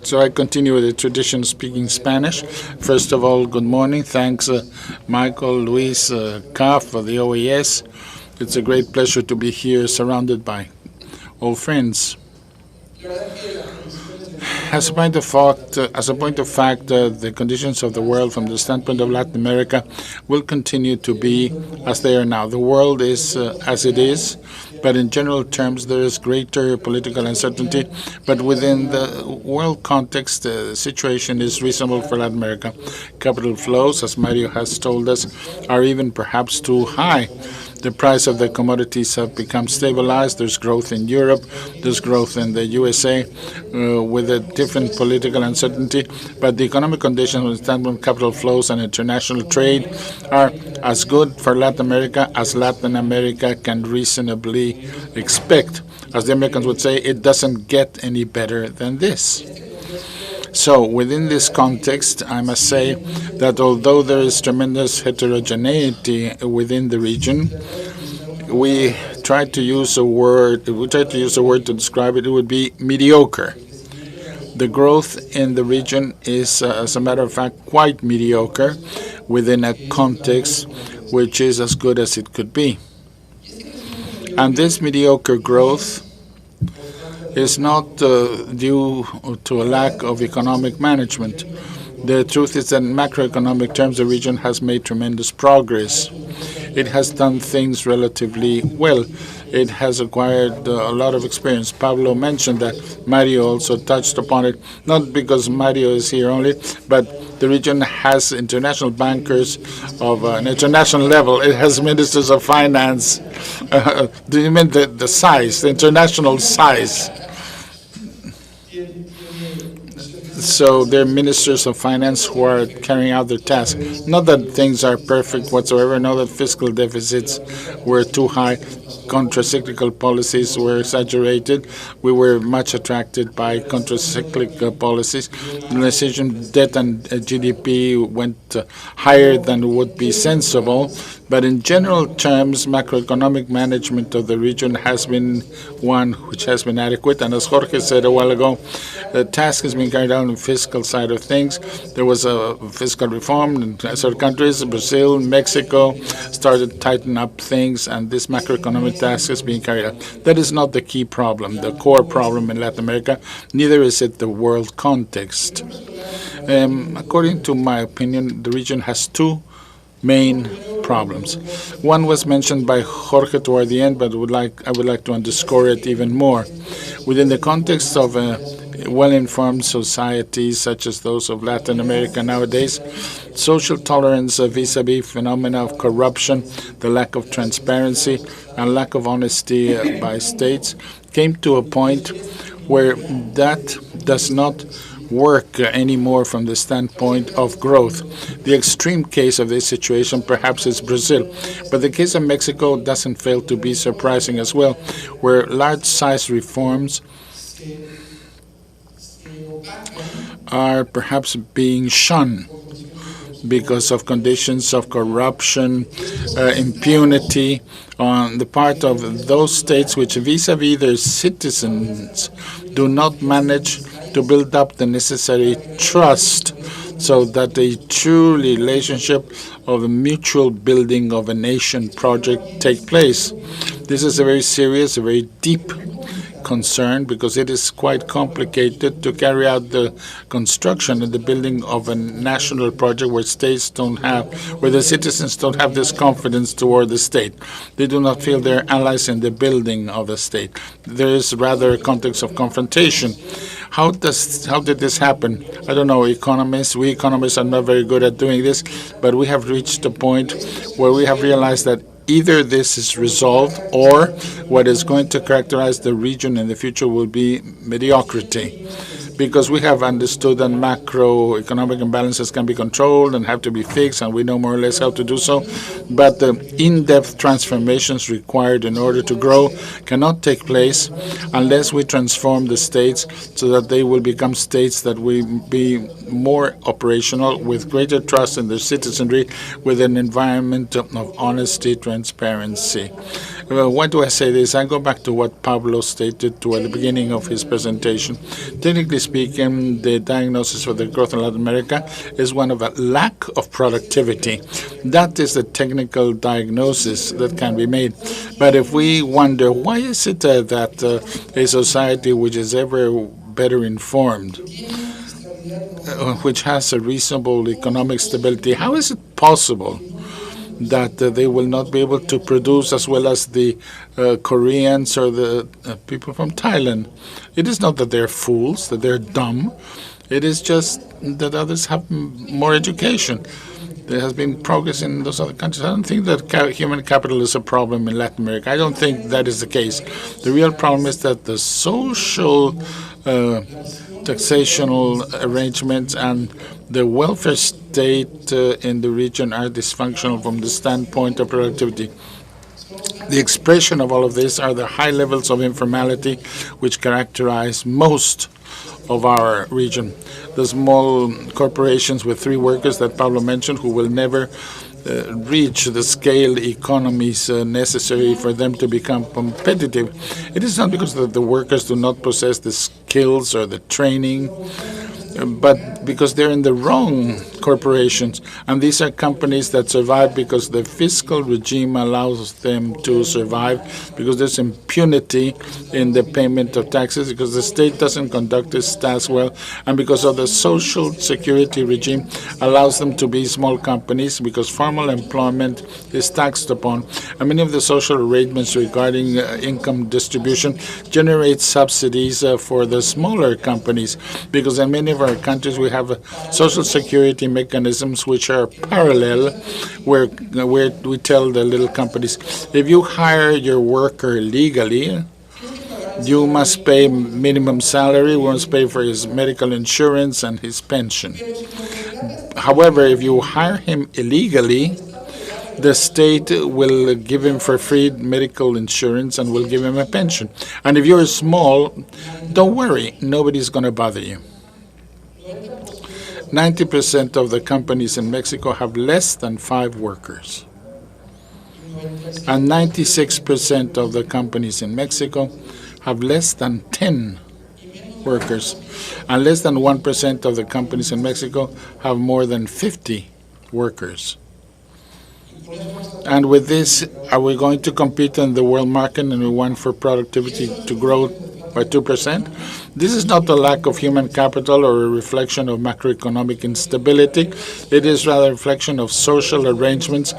Speaker 5: So I continue with the tradition speaking Spanish. First of all, good morning. Thanks, Michael, Luis, CAF, for the OES, It's a great pleasure to be here surrounded by old friends. As a point of fact, the conditions of the world from the standpoint of Latin America will continue to be as they are now. The world is as it is, but in general terms there is greater political uncertainty. But within the world context, the situation is reasonable for Latin America. Capital flows, as Mario has told us, are even perhaps too high. The price of the commodities have become stabilized. There's growth in Europe. There's growth in the USA with a different political uncertainty. But the economic conditions with standpoint capital flows and international trade are as good for Latin America as Latin America can reasonably expect. As the Americans would say, it doesn't get any better than this. So within this context, I must say that although there is tremendous heterogeneity within the region, we try to use a word to describe it. It would be mediocre. The growth in the region is, as a matter of fact, quite mediocre within a context which is as good as it could be. And this mediocre growth is not due to a lack of economic management. The truth is that in macroeconomic terms, the region has made tremendous progress. It has done things relatively well. It has acquired a lot of experience. Pablo mentioned that. Mario also touched upon it, not because Mario is here only, but the region has international bankers of an international level. It has ministers of finance. Do you mean the size, the international size? So they're ministers of finance who are carrying out their task. Not that things are perfect whatsoever, not that fiscal deficits were too high, contracyclical policies were exaggerated. We were much attracted by contracyclical policies. The decision debt and GDP went higher than would be sensible. But in general terms, macroeconomic management of the region has been one which has been adequate. And as Jorge said a while ago, the task has been carried out on the fiscal side of things. There was a fiscal reform in certain countries. Brazil, Mexico started tightening up things, and this macroeconomic task is being carried out. That is not the key problem, the core problem in Latin America. Neither is it the world context. According to my opinion, the region has two main problems. One was mentioned by Jorge toward the end, but I would like to underscore it even more. Within the context of a well-informed societies such as those of Latin America nowadays, social tolerance vis-a-vis phenomena of corruption, the lack of transparency, and lack of honesty by states came to a point where that does not work anymore from the standpoint of growth. The extreme case of this situation perhaps is Brazil, but the case of Mexico doesn't fail to be surprising as well, where large-size reforms are perhaps being shunned because of conditions of corruption, impunity on the part of those states which vis-a-vis their citizens do not manage to build up the necessary trust so that a true relationship of the mutual building of a nation project take place. This is a very serious, a very deep concern because it is quite complicated to carry out the construction and the building of a national project where the citizens don't have this confidence toward the state. They do not feel they're allies in the building of the state. There is rather a context of confrontation. How did this happen? I don't know, economists. We economists are not very good at doing this, but we have reached a point where we have realized that either this is resolved or what is going to characterize the region in the future will be mediocrity. Because we have understood that macroeconomic imbalances can be controlled and have to be fixed, and we know more or less how to do so. But the in-depth transformations required in order to grow cannot take place unless we transform the states so that they will become states that will be more operational, with greater trust in their citizenry, with an environment of honesty, transparency. Why do I say this? I go back to what Pablo stated toward the beginning of his presentation. Technically speaking, the diagnosis for the growth in Latin America is one of a lack of productivity. That is the technical diagnosis that can be made. But if we wonder, why is it that a society which is ever better informed, which has a reasonable economic stability, how is it possible that they will not be able to produce as well as the Koreans or the people from Thailand? It is not that they're fools, that they're dumb. It is just that others have more education. There has been progress in those other countries. I don't think that human capital is a problem in Latin America. I don't think that is the case. The real problem is that the social taxational arrangements and the welfare state in the region are dysfunctional from the standpoint of productivity. The expression of all of this are the high levels of informality which characterize most of our region. The small corporations with 3 workers that Pablo mentioned, who will never reach the scale economies necessary for them to become competitive. It is not because the workers do not possess the skills or the training, but because they're in the wrong corporations. And these are companies that survive because the fiscal regime allows them to survive, because there's impunity in the payment of taxes, because the state doesn't conduct its tasks well, and because of the social security regime allows them to be small companies, because formal employment is taxed upon. And many of the social arrangements regarding income distribution generate subsidies for the smaller companies, because in many of our countries we have social security mechanisms which are parallel, where we tell the little companies, if you hire your worker legally, you must pay minimum salary, we must pay for his medical insurance and his pension. However, if you hire him illegally, the state will give him for free medical insurance and will give him a pension. And if you're small, don't worry, nobody's going to bother you. 90% of the companies in Mexico have less than 5 workers. And 96% of the companies in Mexico have less than 10 workers. And less than 1% of the companies in Mexico have more than 50 workers. And with this, are we going to compete in the world market and we want for productivity to grow by 2%? This is not a lack of human capital or a reflection of macroeconomic instability. It is rather a reflection of social arrangements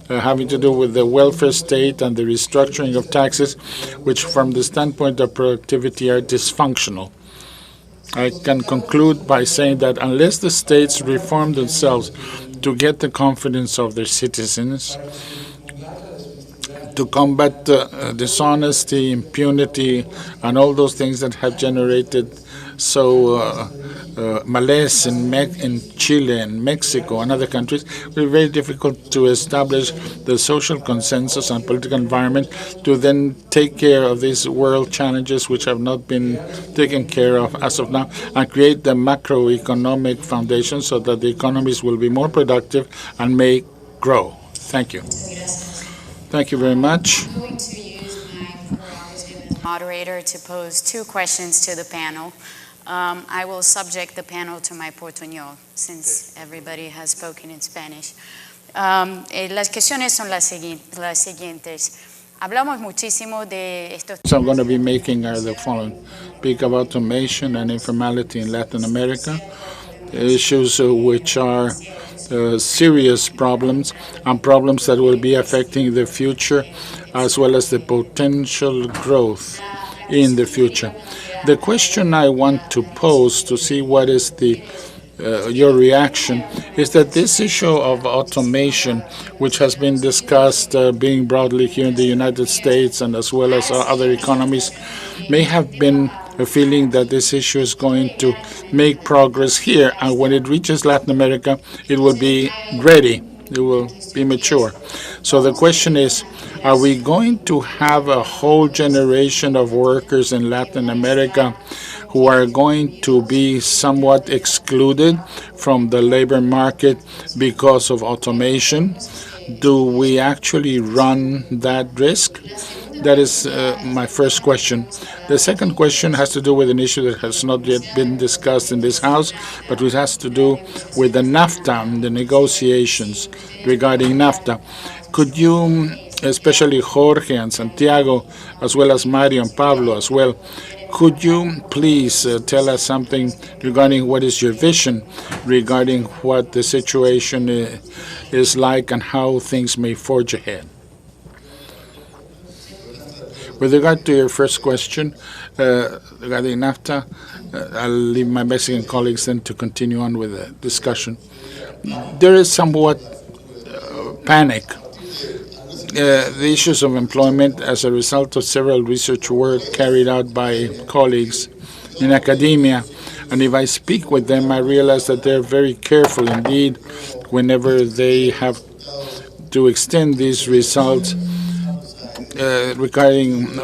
Speaker 5: having to do with the welfare state and the restructuring of taxes, which from the standpoint of productivity are dysfunctional. I can conclude by saying that unless the states reform themselves to get the confidence of their citizens, to combat dishonesty, impunity, and all those things that have generated malaise in Chile and Mexico and other countries, it will be very difficult to establish the social consensus and political environment to then take care of these world challenges which have not been taken care of as of now, and create the macroeconomic foundation so that the economies will be more productive and may grow. Thank you. Thank you very much.
Speaker 2: I'm going to use my moderator to pose 2 questions to the panel. I will subject the panel to my portuñol, since everybody has spoken in Spanish. Las cuestiones son las siguientes. Hablamos muchísimo de estos.
Speaker 5: So I'm going to be making are the following. Speak about automation and informality in Latin America, issues which are serious problems and problems that will be affecting the future as well as the potential growth in the future. The question I want to pose to see what is your reaction is that this issue of automation, which has been discussed being broadly here in the United States and as well as other economies, may have been a feeling that this issue is going to make progress here, and when it reaches Latin America, it will be ready, it will be mature. So the question is, are we going to have a whole generation of workers in Latin America who are going to be somewhat excluded from the labor market because of automation? Do we actually run that risk? That is my first question. The second question has to do with an issue that has not yet been discussed in this House, but which has to do with the NAFTA and the negotiations regarding NAFTA. Could you, especially Jorge and Santiago, as well as Mario and Pablo as well, could you please tell us something regarding what is your vision regarding what the situation is like and how things may forge ahead? With regard to your first question regarding NAFTA, I'll leave my Mexican colleagues then to continue on with the discussion. There is somewhat panic. The issues of employment as a result of several research work carried out by colleagues in academia. And if I speak with them, I realize that they're very careful indeed whenever they have to extend these results regarding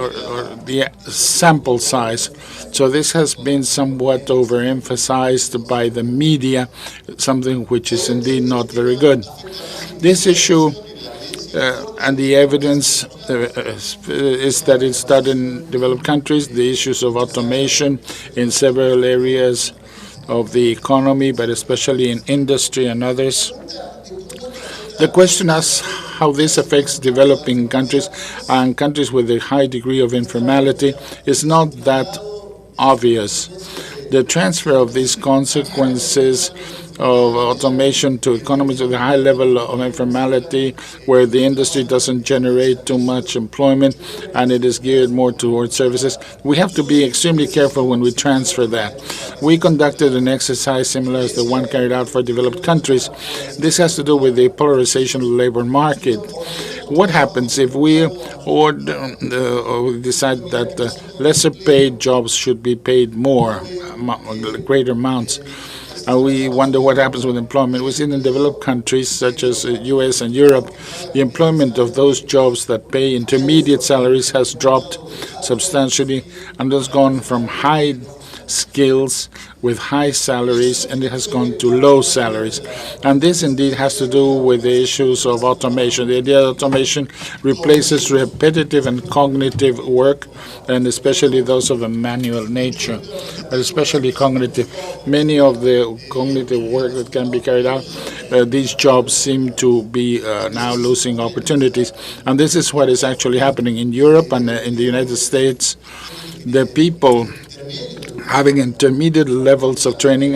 Speaker 5: the sample size. So this has been somewhat overemphasized by the media, something which is indeed not very good. This issue and the evidence is that it's done in developed countries, the issues of automation in several areas of the economy, but especially in industry and others. The question is how this affects developing countries and countries with a high degree of informality is not that obvious. The transfer of these consequences of automation to economies with a high level of informality, where the industry doesn't generate too much employment and it is geared more towards services. We have to be extremely careful when we transfer that. We conducted an exercise similar as the one carried out for developed countries. This has to do with the polarization of the labor market. What happens if we decide that lesser paid jobs should be paid more, greater amounts? And we wonder what happens with employment. We see in developed countries such as U.S. and Europe, the employment of those jobs that pay intermediate salaries has dropped substantially and has gone from high skills with high salaries, and it has gone to low salaries. And this indeed has to do with the issues of automation. The idea that automation replaces repetitive and cognitive work, and especially those of a manual nature, but especially cognitive. Many of the cognitive work that can be carried out, these jobs seem to be now losing opportunities. And this is what is actually happening in Europe and in the United States. The people having intermediate levels of training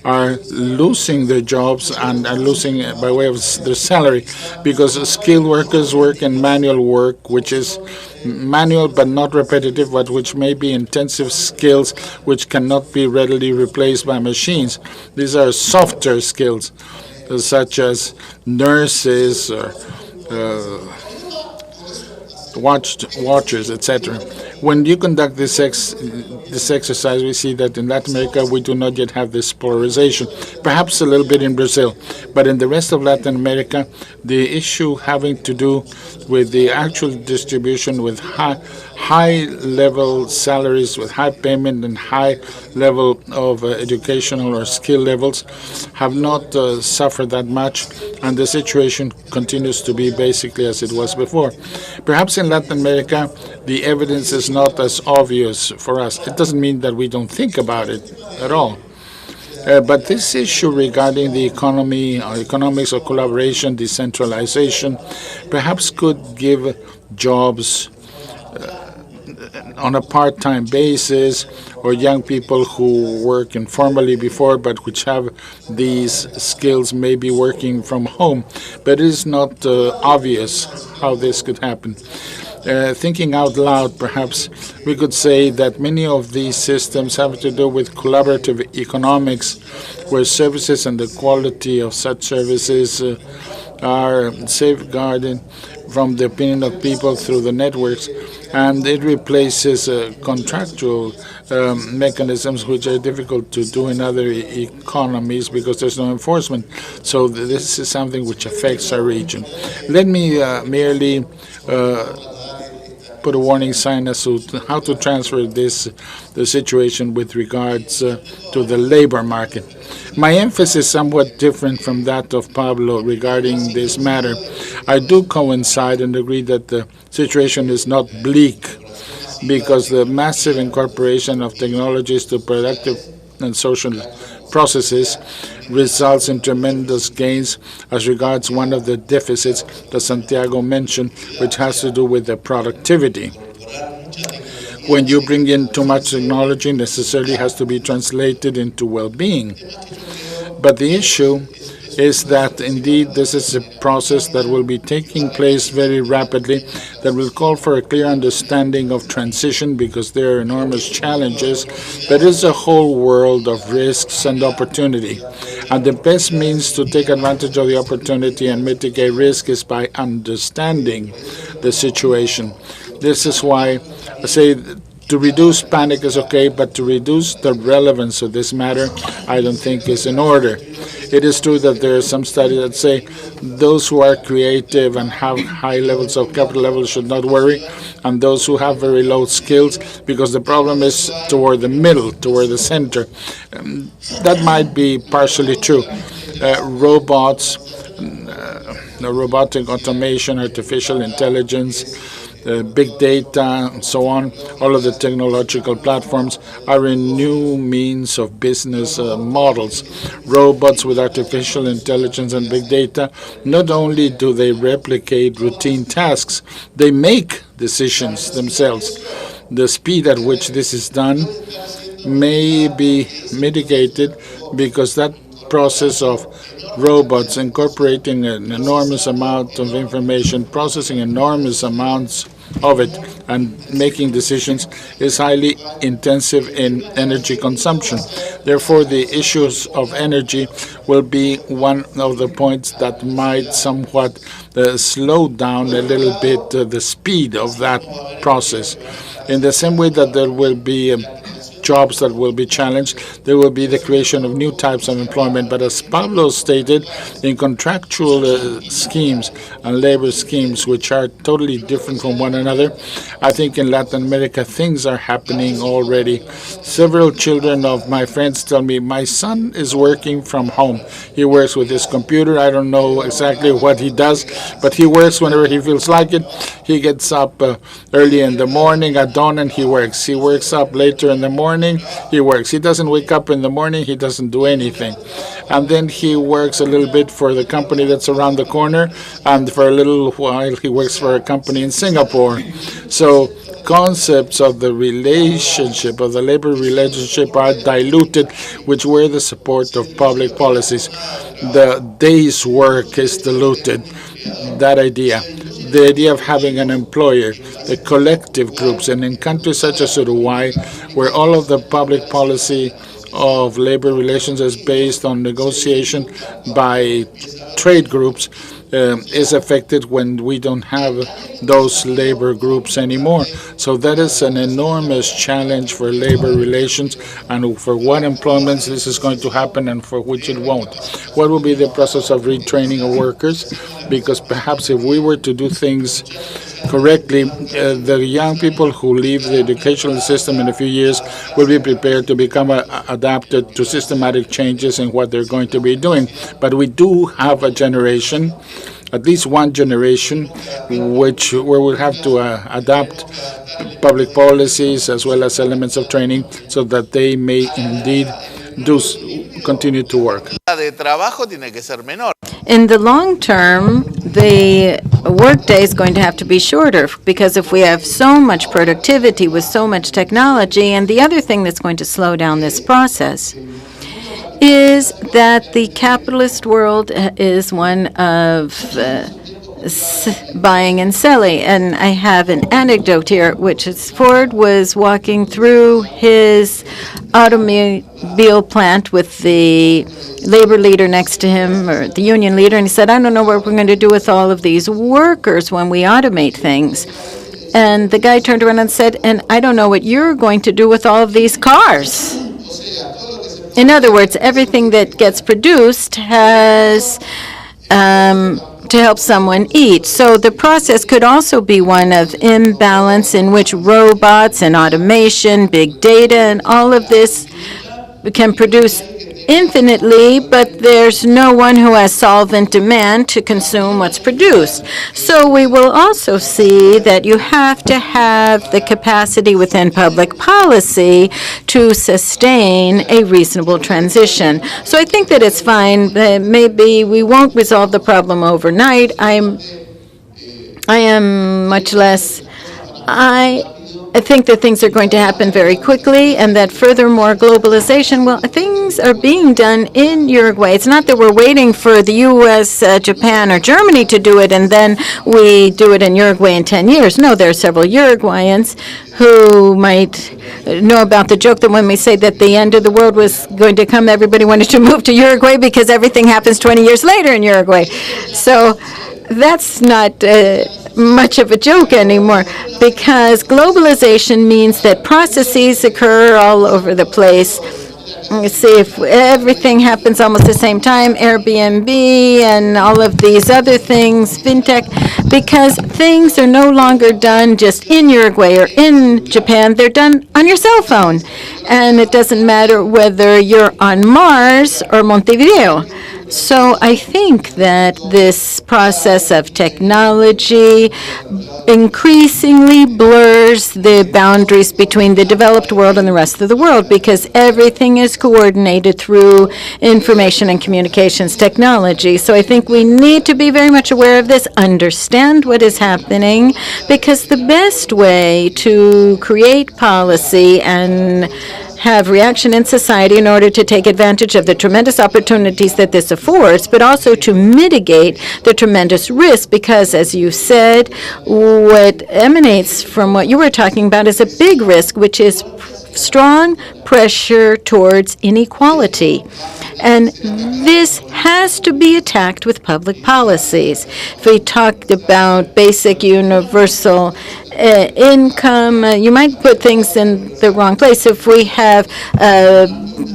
Speaker 5: are losing their jobs and are losing by way of their salary, because skilled workers work in manual work, which is manual but not repetitive, but which may be intensive skills which cannot be readily replaced by machines. These are softer skills, such as nurses or watchers, etc. When you conduct this exercise, we see that in Latin America we do not yet have this polarization. Perhaps a little bit in Brazil, but in the rest of Latin America, the issue having to do with the actual distribution with high-level salaries, with high payment and high level of educational or skill levels, have not suffered that much, and the situation continues to be basically as it was before. Perhaps in Latin America, the evidence is not as obvious for us. It doesn't mean that we don't think about it at all. But this issue regarding the economy, or economics of collaboration, decentralization, perhaps could give jobs on a part-time basis, or young people who work informally before but which have these skills maybe working from home. But it is not obvious how this could happen. Thinking out loud, perhaps we could say that many of these systems have to do with collaborative economics, where services and the quality of such services are safeguarded from the opinion of people through the networks, and it replaces contractual mechanisms which are difficult to do in other economies because there's no enforcement. So this is something which affects our region. Let me merely put a warning sign as to how to transfer the situation with regards to the labor market. My emphasis is somewhat different from that of Pablo regarding this matter. I do coincide and agree that the situation is not bleak because the massive incorporation of technologies to productive and social processes results in tremendous gains as regards one of the deficits that Santiago mentioned, which has to do with the productivity. When you bring in too much technology, necessarily has to be translated into well-being. But the issue is that indeed this is a process that will be taking place very rapidly, that will call for a clear understanding of transition because there are enormous challenges, but it's a whole world of risks and opportunity. And the best means to take advantage of the opportunity and mitigate risk is by understanding the situation. This is why I say to reduce panic is okay, but to reduce the relevance of this matter, I don't think is in order. It is true that there are some studies that say those who are creative and have high levels of capital levels should not worry, and those who have very low skills, because the problem is toward the middle, toward the center. That might be partially true. Robots, robotic automation, artificial intelligence, big data, and so on, all of the technological platforms are a new means of business models. Robots with artificial intelligence and big data, not only do they replicate routine tasks, they make decisions themselves. The speed at which this is done may be mitigated because that process of robots incorporating an enormous amount of information, processing enormous amounts of it, and making decisions is highly intensive in energy consumption. Therefore, the issues of energy will be one of the points that might somewhat slow down a little bit the speed of that process. In the same way that there will be jobs that will be challenged, there will be the creation of new types of employment. But as Pablo stated, in contractual schemes and labor schemes, which are totally different from one another, I think in Latin America things are happening already. Several children of my friends tell me, my son is working from home. He works with his computer. I don't know exactly what he does, but he works whenever he feels like it. He gets up early in the morning at dawn and he works. He works up later in the morning, he works. He doesn't wake up in the morning, he doesn't do anything. And then he works a little bit for the company that's around the corner, and for a little while he works for a company in Singapore. So concepts of the relationship, of the labor relationship, are diluted, which were the support of public policies. The day's work is diluted, that idea. The idea of having an employer, the collective groups, and in countries such as Uruguay, where all of the public policy of labor relations is based on negotiation by trade groups, is affected when we don't have those labor groups anymore. So that is an enormous challenge for labor relations, and for what employments this is going to happen and for which it won't. What will be the process of retraining of workers? Because perhaps if we were to do things correctly, the young people who leave the educational system in a few years will be prepared to become adapted to systematic changes in what they're going to be doing. But we do have a generation, at least one generation, where we'll have to adapt public policies as well as elements of training so that they may indeed continue to work.
Speaker 4: In the long term, the workday is going to have to be shorter, because if we have so much productivity with so much technology, and the other thing that's going to slow down this process is that the capitalist world is one of buying and selling. And I have an anecdote here, which is Ford was walking through his automobile plant with the labor leader next to him, or the union leader, and he said, I don't know what we're going to do with all of these workers when we automate things. And the guy turned around and said, and I don't know what you're going to do with all of these cars. In other words, everything that gets produced has to help someone eat. So the process could also be one of imbalance in which robots and automation, big data, and all of this can produce infinitely, but there's no one who has solvent demand to consume what's produced. So we will also see that you have to have the capacity within public policy to sustain a reasonable transition. So I think that it's fine that maybe we won't resolve the problem overnight. I am much less. I think that things are going to happen very quickly, and that furthermore, globalization, well, things are being done in Uruguay. It's not that we're waiting for the U.S., Japan, or Germany to do it, and then we do it in Uruguay in 10 years. No, there are several Uruguayans who might know about the joke that when we say that the end of the world was going to come, everybody wanted to move to Uruguay because everything happens 20 years later in Uruguay. So that's not much of a joke anymore, because globalization means that processes occur all over the place. Let's see, if everything happens almost the same time, Airbnb and all of these other things, fintech, because things are no longer done just in Uruguay or in Japan, they're done on your cell phone. And it doesn't matter whether you're on Mars or Montevideo. So I think that this process of technology increasingly blurs the boundaries between the developed world and the rest of the world, because everything is coordinated through information and communications technology. So I think we need to be very much aware of this, understand what is happening, because the best way to create policy and have reaction in society in order to take advantage of the tremendous opportunities that this affords, but also to mitigate the tremendous risk, because, as you said, what emanates from what you were talking about is a big risk, which is strong pressure towards inequality. And this has to be attacked with public policies. If we talked about basic universal income, you might put things in the wrong place. If we have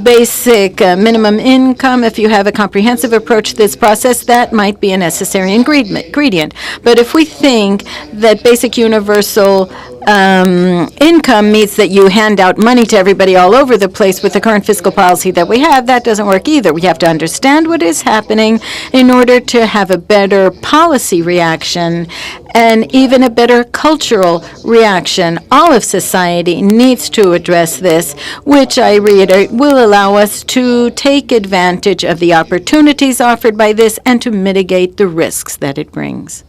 Speaker 4: basic minimum income, if you have a comprehensive approach to this process, that might be a necessary ingredient. But if we think that basic universal income means that you hand out money to everybody all over the place with the current fiscal policy that we have, that doesn't work either. We have to understand what is happening in order to have a better policy reaction and even a better cultural reaction. All of society needs to address this, which I reiterate will allow us to take advantage of the opportunities offered by this and to mitigate the risks that it brings.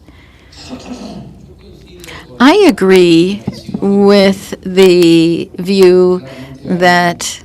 Speaker 4: I agree with the view that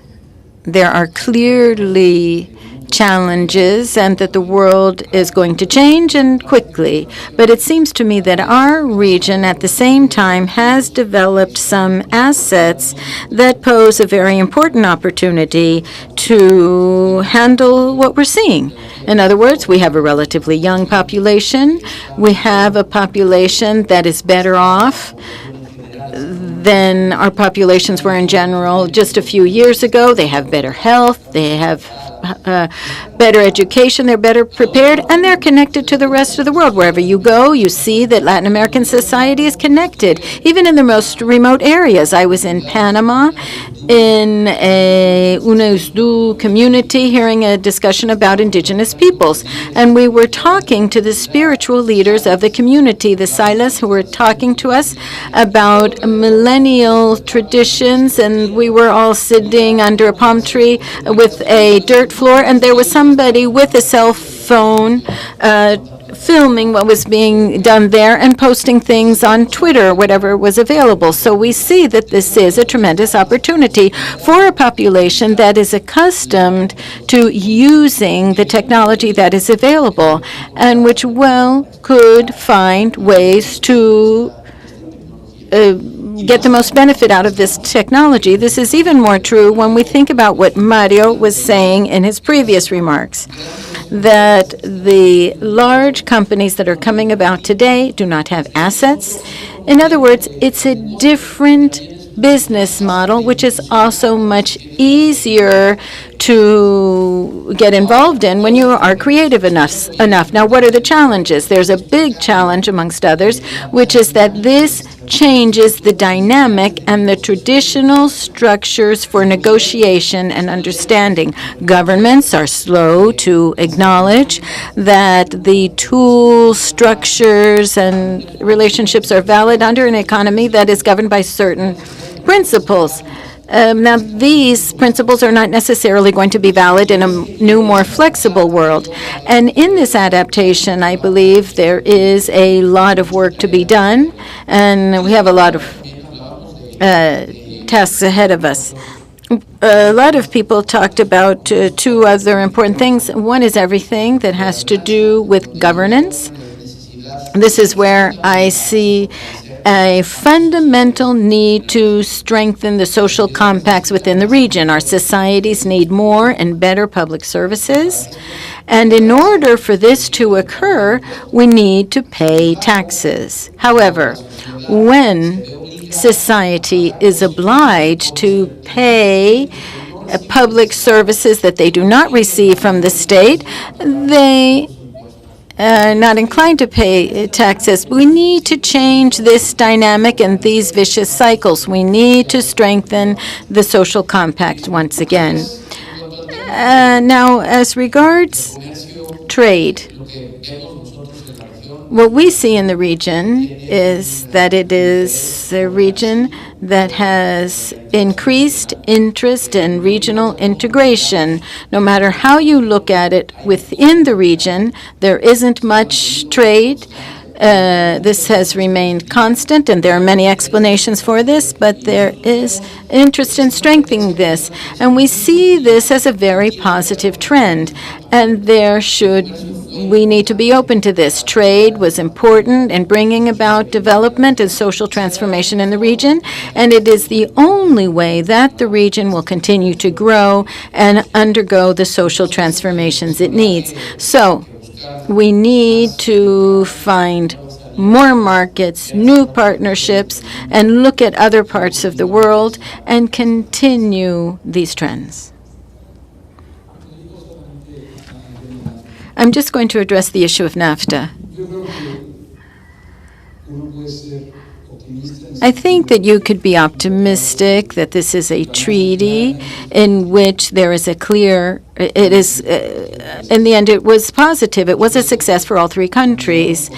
Speaker 4: there are clearly challenges and that the world is going to change, and quickly. But it seems to me that our region at the same time has developed some assets that pose a very important opportunity to handle what we're seeing. In other words, we have a relatively young population. We have a population that is better off than our populations were in general just a few years ago. They have better health. They have better education, they're better prepared, and they're connected to the rest of the world. Wherever you go, you see that Latin American society is connected, even in the most remote areas. I was in Panama in a UNASDU community hearing a discussion about indigenous peoples, and we were talking to the spiritual leaders of the community, the Silas, who were talking to us about millennial traditions, and we were all sitting under a palm tree with a dirt floor, and there was somebody with a cell phone filming what was being done there and posting things on Twitter, whatever was available. So we see that this is a tremendous opportunity for a population that is accustomed to using the technology that is available and which well could find ways to get the most benefit out of this technology. This is even more true when we think about what Mario was saying in his previous remarks, that the large companies that are coming about today do not have assets. In other words, it's a different business model, which is also much easier to get involved in when you are creative enough. Now, what are the challenges? There's a big challenge, amongst others, which is that this changes the dynamic and the traditional structures for negotiation and understanding. Governments are slow to acknowledge that the tools, structures, and relationships are valid under an economy that is governed by certain principles. Now, these principles are not necessarily going to be valid in a new, more flexible world. And in this adaptation, I believe there is a lot of work to be done, and we have a lot of tasks ahead of us. A lot of people talked about two other important things. One is everything that has to do with governance. This is where I see a fundamental need to strengthen the social compacts within the region. Our societies need more and better public services. And in order for this to occur, we need to pay taxes. However, when society is obliged to pay public services that they do not receive from the state, they not inclined to pay taxes. We need to change this dynamic and these vicious cycles. We need to strengthen the social compact once again. Now, as regards trade, what we see in the region is that it is a region that has increased interest in regional integration. No matter how you look at it within the region, there isn't much trade. This has remained constant, and there are many explanations for this, but there is interest in strengthening this. And we see this as a very positive trend, and we need to be open to this. Trade was important in bringing about development and social transformation in the region, and it is the only way that the region will continue to grow and undergo the social transformations it needs. So, we need to find more markets, new partnerships, and look at other parts of the world and continue these trends. I'm just going to address the issue of NAFTA. I think that you could be optimistic that this is a treaty in which there is a clear, it is, in the end, it was positive. It was a success for all three countries.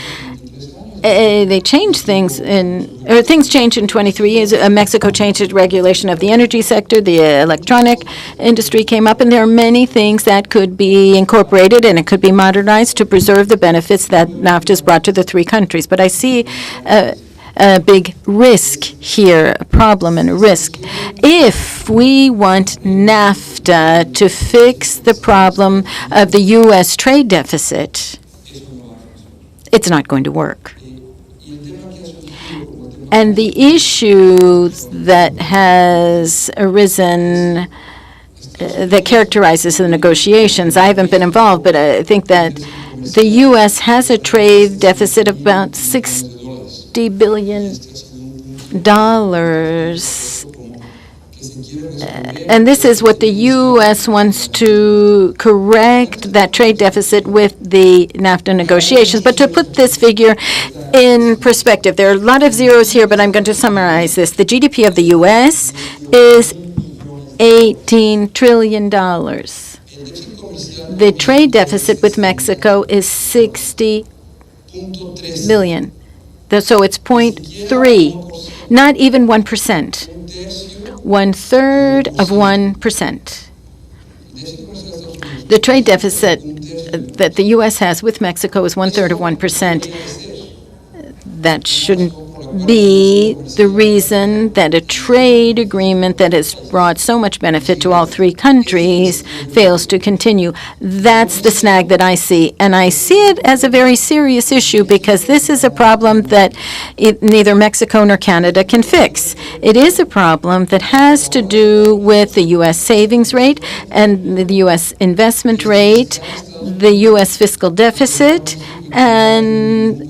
Speaker 4: They changed things things changed in 23 years. Mexico changed its regulation of the energy sector. The electronic industry came up, and there are many things that could be incorporated and it could be modernized to preserve the benefits that NAFTA has brought to the three countries. But I see a big risk here, a problem and a risk. If we want NAFTA to fix the problem of the U.S. trade deficit, it's not going to work. And the issue that has arisen that characterizes the negotiations, I haven't been involved, but I think that the U.S. has a trade deficit of about $60 billion. And this is what the U.S. wants to correct that trade deficit with the NAFTA negotiations. But to put this figure in perspective, there are a lot of zeros here, but I'm going to summarize this. The GDP of the U.S. is $18 trillion. The trade deficit with Mexico is $60 billion. So it's 0.3, not even 1%. 1/3 of 1%. The trade deficit that the U.S. has with Mexico is 1/3 of 1%. That shouldn't be the reason that a trade agreement that has brought so much benefit to all three countries fails to continue. That's the snag that I see. And I see it as a very serious issue because this is a problem that neither Mexico nor Canada can fix. It is a problem that has to do with the U.S. savings rate and the U.S. investment rate, the U.S. fiscal deficit, and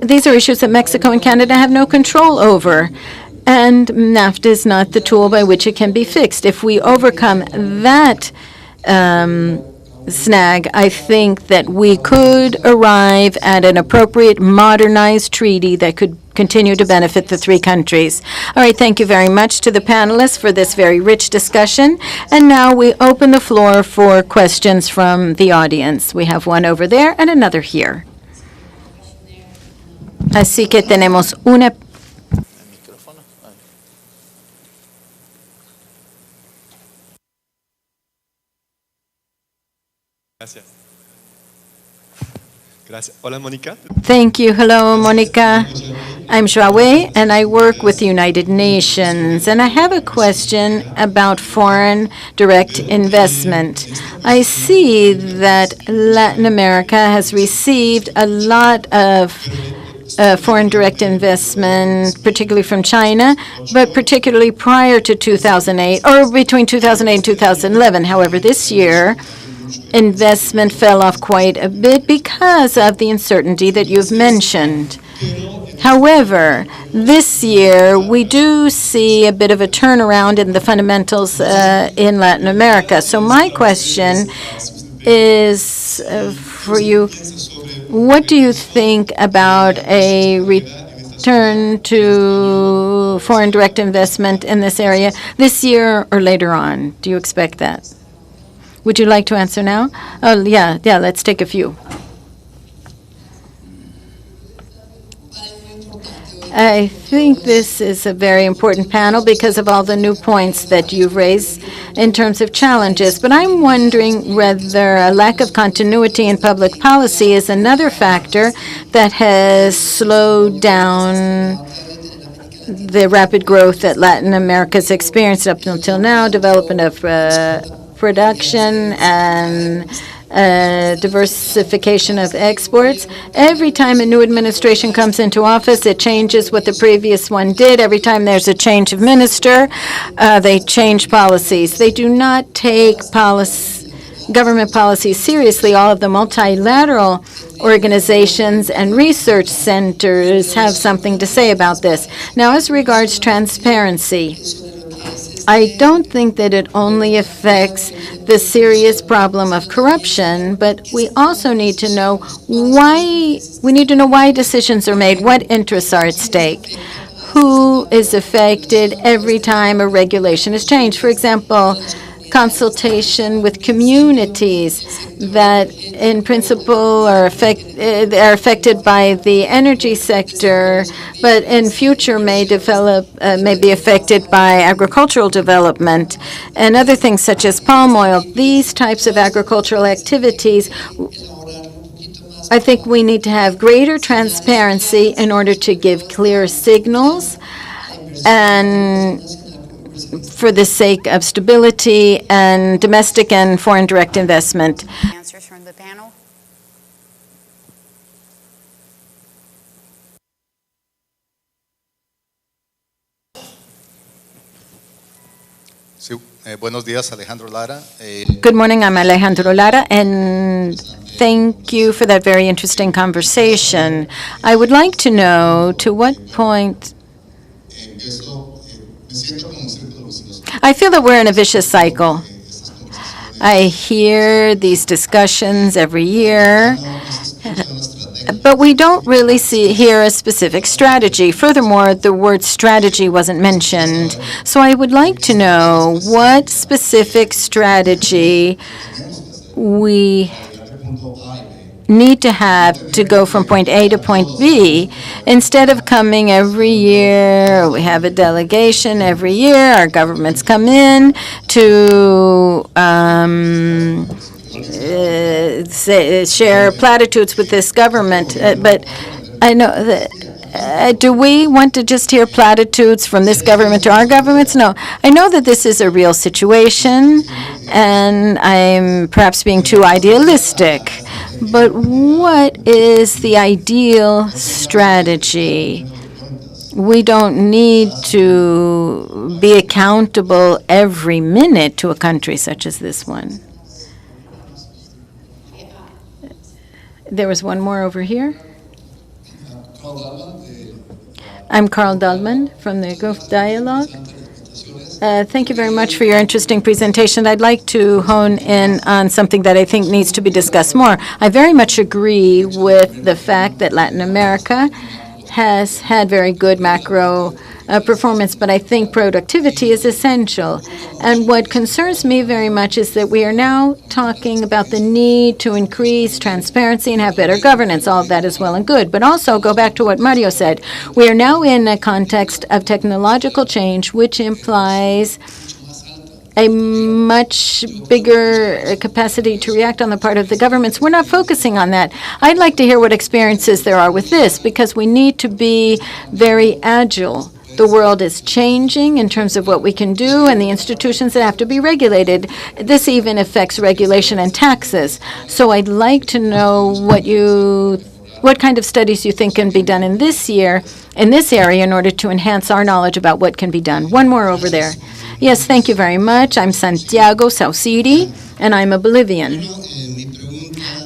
Speaker 4: these are issues that Mexico and Canada have no control over. and NAFTA is not the tool by which it can be fixed. If we overcome that snag, I think that we could arrive at an appropriate modernized treaty that could continue to benefit the three countries. All right, thank you very much to the panelists for this very rich discussion. And now we open the floor for questions from the audience. We have one over there and another here. Así que tenemos una.
Speaker 6: Gracias. Gracias. Hola, Mónica.
Speaker 4: Thank you. Hello, Monica. I'm Joawe, and I work with the United Nations. And I have a question about foreign direct investment. I see that Latin America has received a lot of foreign direct investment, particularly from China, but particularly prior to 2008, or between 2008 and 2011. However, this year, investment fell off quite a bit because of the uncertainty that you've mentioned. However, this year, we do see a bit of a turnaround in the fundamentals in Latin America. So my question is for you, what do you think about a return to foreign direct investment in this area this year or later on? Do you expect that? Would you like to answer now? Oh, yeah, let's take a few. I think this is a very important panel because of all the new points that you've raised in terms of challenges. But I'm wondering whether a lack of continuity in public policy is another factor that has slowed down the rapid growth that Latin America's experienced up until now, development of production and diversification of exports. Every time a new administration comes into office, it changes what the previous one did. Every time there's a change of minister, they change policies. They do not take government policies seriously. All of the multilateral organizations and research centers have something to say about this. Now, as regards transparency, I don't think that it only affects the serious problem of corruption, but we also need to know why. We need to know why decisions are made, what interests are at stake, who is affected every time a regulation is changed. For example, consultation with communities that in principle are affected by the energy sector, but in future may be affected by agricultural development and other things such as palm oil. These types of agricultural activities, I think we need to have greater transparency in order to give clear signals and for the sake of stability and domestic and foreign direct investment.
Speaker 2: Answers from the panel.
Speaker 7: Sí, buenos días, Alejandro Lara.
Speaker 4: Good morning, I'm Alejandro Lara, and thank you for that very interesting conversation. I would like to know to what point I feel that we're in a vicious cycle. I hear these discussions every year, but we don't really hear a specific strategy. Furthermore, the word strategy wasn't mentioned. So I would like to know what specific strategy we need to have to go from point A to point B instead of coming every year. We have a delegation every year. Our governments come in to share platitudes with this government. But I know that do we want to just hear platitudes from this government to our governments? No. I know that this is a real situation, and I'm perhaps being too idealistic. But what is the ideal strategy? We don't need to be accountable every minute to a country such as this one. There was one more over here. I'm Carl Dahlman from the Gulf Dialogue. Thank you very much for your interesting presentation. I'd like to hone in on something that I think needs to be discussed more. I very much agree with the fact that Latin America has had very good macro performance, but I think productivity is essential. And what concerns me very much is that we are now talking about the need to increase transparency and have better governance. All of that is well and good, but also go back to what Mario said. We are now in a context of technological change, which implies a much bigger capacity to react on the part of the governments. We're not focusing on that. I'd like to hear what experiences there are with this, because we need to be very agile. The world is changing in terms of what we can do and the institutions that have to be regulated. This even affects regulation and taxes. So I'd like to know what kind of studies you think can be done in this area in order to enhance our knowledge about what can be done. One more over there. Yes, thank you very much. I'm Santiago, South City, and I'm a Bolivian.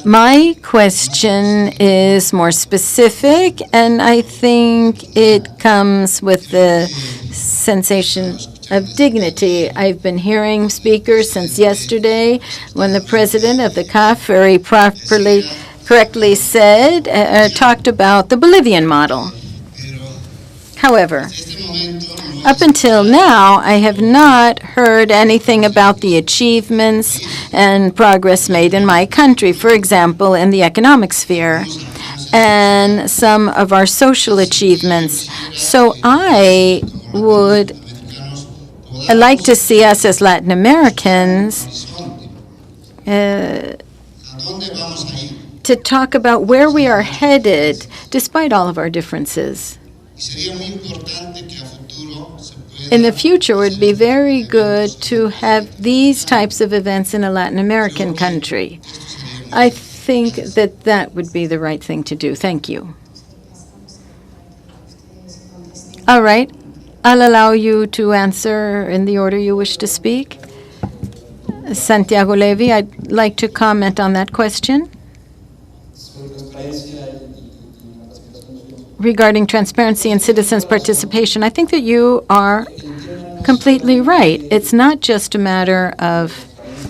Speaker 4: My question is more specific, and I think it comes with the sensation of dignity. I've been hearing speakers since yesterday when the president of the CAF very correctly said, talked about the Bolivian model. However, up until now, I have not heard anything about the achievements and progress made in my country, for example, in the economic sphere, and some of our social achievements. So I would like to see us as Latin Americans to talk about where we are headed, despite all of our differences. In the future, it would be very good to have these types of events in a Latin American country. I think that that would be the right thing to do. Thank you. All right. I'll allow you to answer in the order you wish to speak. Santiago Levy, I'd like to comment on that question. Regarding transparency and citizens' participation, I think that you are completely right. It's not just a matter of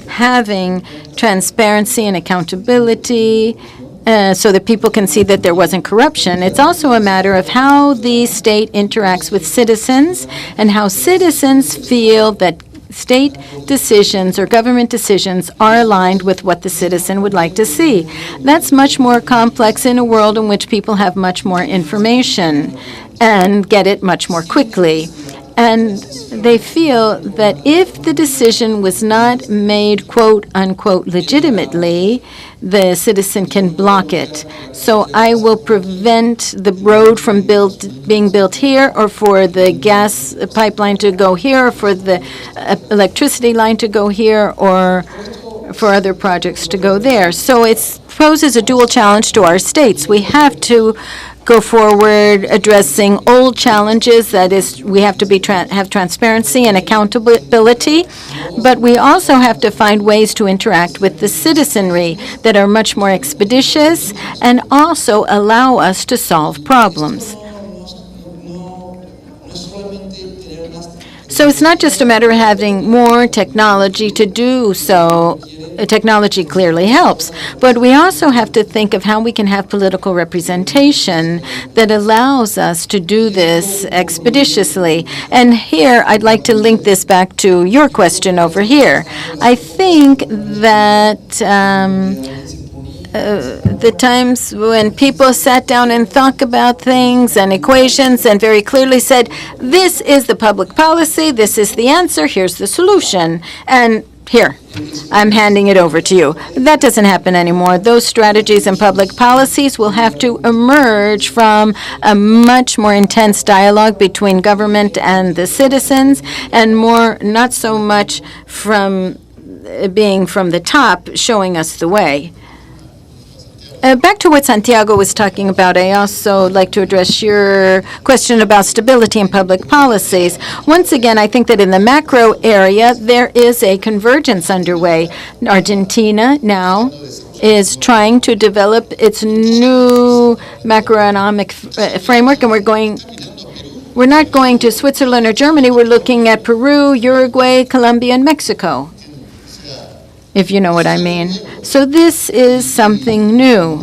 Speaker 4: having transparency and accountability so that people can see that there wasn't corruption. It's also a matter of how the state interacts with citizens and how citizens feel that state decisions or government decisions are aligned with what the citizen would like to see. That's much more complex in a world in which people have much more information and get it much more quickly. And they feel that if the decision was not made, quote unquote, legitimately, the citizen can block it. So I will prevent the road from being built here, or for the gas pipeline to go here, or for the electricity line to go here, or for other projects to go there. So it poses a dual challenge to our states. We have to go forward addressing old challenges, that is, we have to have transparency and accountability, but we also have to find ways to interact with the citizenry that are much more expeditious and also allow us to solve problems. So it's not just a matter of having more technology to do so. Technology clearly helps, but we also have to think of how we can have political representation that allows us to do this expeditiously. And here, I'd like to link this back to your question over here. I think that the times when people sat down and thought about things and equations and very clearly said, this is the public policy, this is the answer, here's the solution, and here, I'm handing it over to you. That doesn't happen anymore. Those strategies and public policies will have to emerge from a much more intense dialogue between government and the citizens, and more, not so much from being from the top showing us the way. Back to what Santiago was talking about, I also like to address your question about stability and public policies. Once again, I think that in the macro area, there is a convergence underway. Argentina now is trying to develop its new macroeconomic framework, and we're going we're not going to Switzerland or Germany. We're looking at Peru, Uruguay, Colombia, and Mexico, if you know what I mean. So this is something new.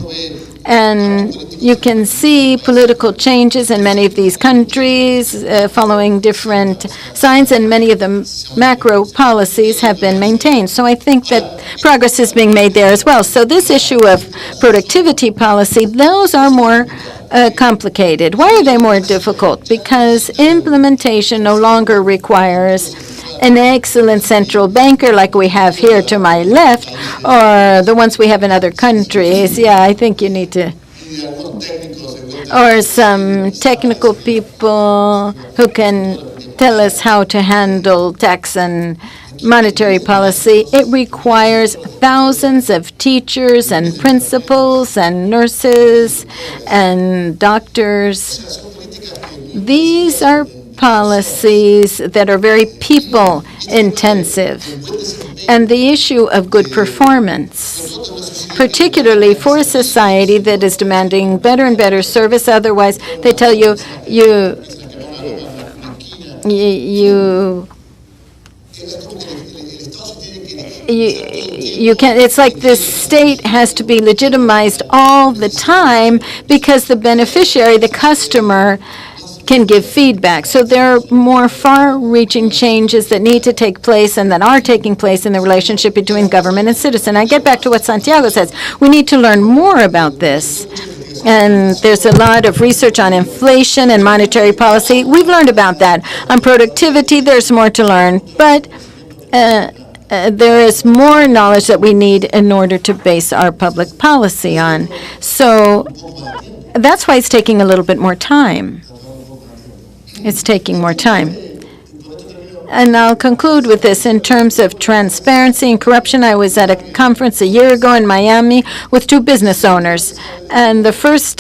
Speaker 4: And you can see political changes in many of these countries following different signs, and many of the macro policies have been maintained. So I think that progress is being made there as well. So this issue of productivity policy, those are more complicated. Why are they more difficult? Because implementation no longer requires an excellent central banker like we have here to my left, or the ones we have in other countries. Yeah, I think you need to. Or some technical people who can tell us how to handle tax and monetary policy. It requires thousands of teachers and principals and nurses and doctors. These are policies that are very people-intensive. And the issue of good performance, particularly for a society that is demanding better and better service. Otherwise, they tell you, you can't. It's like the state has to be legitimized all the time because the beneficiary, the customer, can give feedback. So there are more far-reaching changes that need to take place and that are taking place in the relationship between government and citizen. I get back to what Santiago says. We need to learn more about this. And there's a lot of research on inflation and monetary policy. We've learned about that. On productivity, there's more to learn. But there is more knowledge that we need in order to base our public policy on. So that's why it's taking a little bit more time. It's taking more time. And I'll conclude with this. In terms of transparency and corruption, I was at a conference a year ago in Miami with two business owners. And the first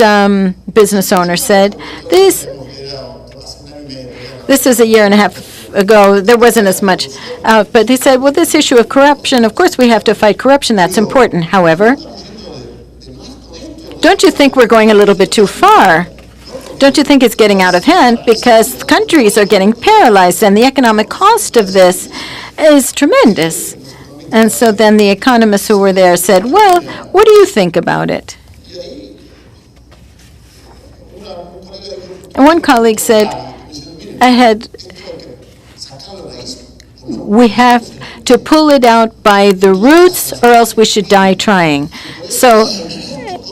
Speaker 4: business owner said, this was a year and a half ago. There wasn't as much out. But he said, well, this issue of corruption, of course we have to fight corruption. That's important. However, don't you think we're going a little bit too far? Don't you think it's getting out of hand? Because countries are getting paralyzed, and the economic cost of this is tremendous. And so then the economists who were there said, well, what do you think about it? And one colleague said, we have to pull it out by the roots, or else we should die trying. So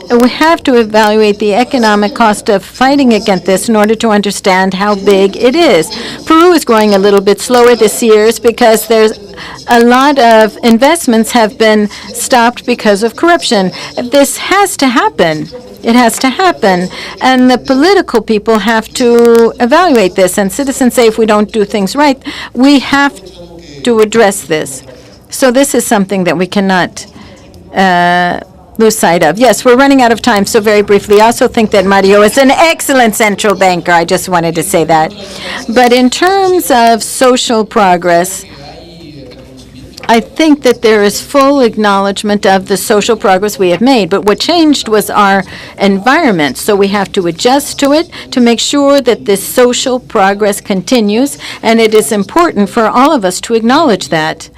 Speaker 4: we have to evaluate the economic cost of fighting against this in order to understand how big it is. Peru is growing a little bit slower this year because there's a lot of investments have been stopped because of corruption. This has to happen. It has to happen. And the political people have to evaluate this. And citizens say if we don't do things right, we have to address this. So this is something that we cannot lose sight of. Yes, we're running out of time, so very briefly, I also think that Mario is an excellent central banker. I just wanted to say that. But in terms of social progress, I think that there is full acknowledgement of the social progress we have made. But what changed was our environment, so we have to adjust to it to make sure that this social progress continues, and it is important for all of us to acknowledge that.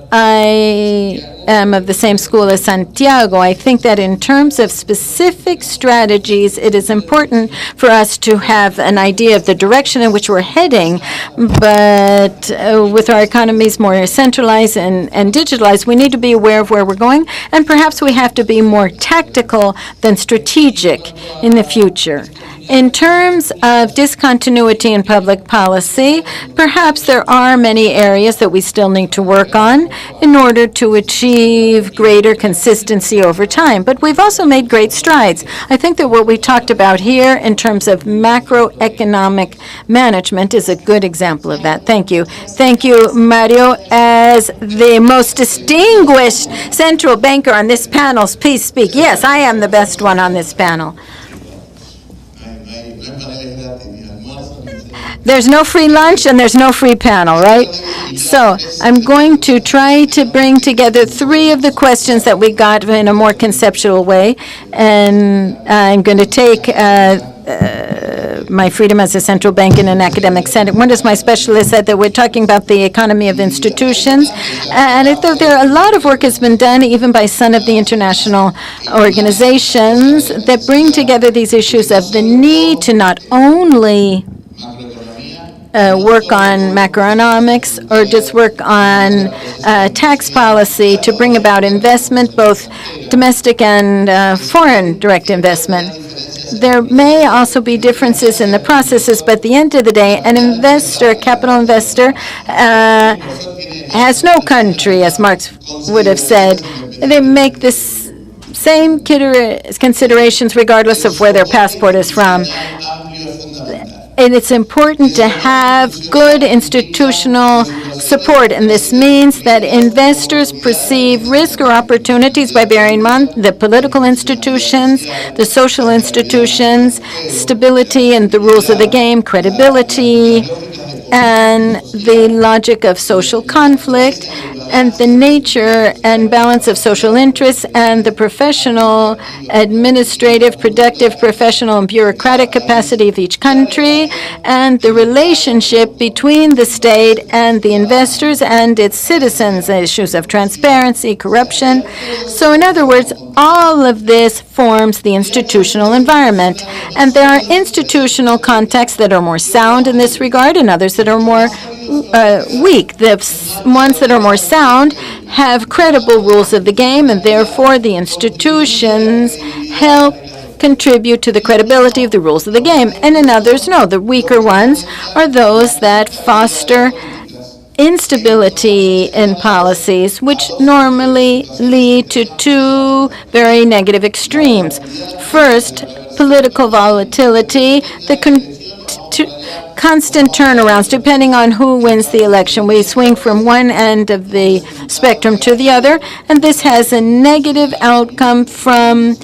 Speaker 4: I am of the same school as Santiago. I think that in terms of specific strategies, it is important for us to have an idea of the direction in which we're heading. But with our economies more centralized and digitalized, we need to be aware of where we're going. And perhaps we have to be more tactical than strategic in the future. In terms of discontinuity in public policy, perhaps there are many areas that we still need to work on in order to achieve greater consistency over time. But we've also made great strides. I think that what we talked about here in terms of macroeconomic management is a good example of that. Thank you. Thank you, Mario. As the most distinguished central banker on this panel, please speak. Yes, I am the best one on this panel. There's no free lunch and there's no free panel, right? So I'm going to try to bring together three of the questions that we got in a more conceptual way, and I'm going to take my freedom as a central bank in an academic setting. One of my specialists said that we're talking about the economy of institutions, and a lot of work has been done, even by some of the international organizations, that bring together these issues of the need to not only work on macroeconomics or just work on tax policy to bring about investment, both domestic and foreign direct investment. There may also be differences in the processes, but at the end of the day, an investor, capital investor, has no country, as Marx would have said. They make this same considerations regardless of where their passport is from. And it's important to have good institutional support, and this means that investors perceive risk or opportunities by bearing in mind the political institutions, the social institutions, stability and the rules of the game, credibility, and the logic of social conflict, and the nature and balance of social interests, and the professional, administrative, productive, professional, and bureaucratic capacity of each country, and the relationship between the state and the investors and its citizens, issues of transparency, corruption. So in other words, all of this forms the institutional environment. And there are institutional contexts that are more sound in this regard and others that are more weak. The ones that are more sound have credible rules of the game, and therefore the institutions help contribute to the credibility of the rules of the game. And in others, no. The weaker ones are those that foster instability in policies, which normally lead to two very negative extremes. First, political volatility, constant turnarounds depending on who wins the election. We swing from one end of the spectrum to the other, and this has a negative outcome from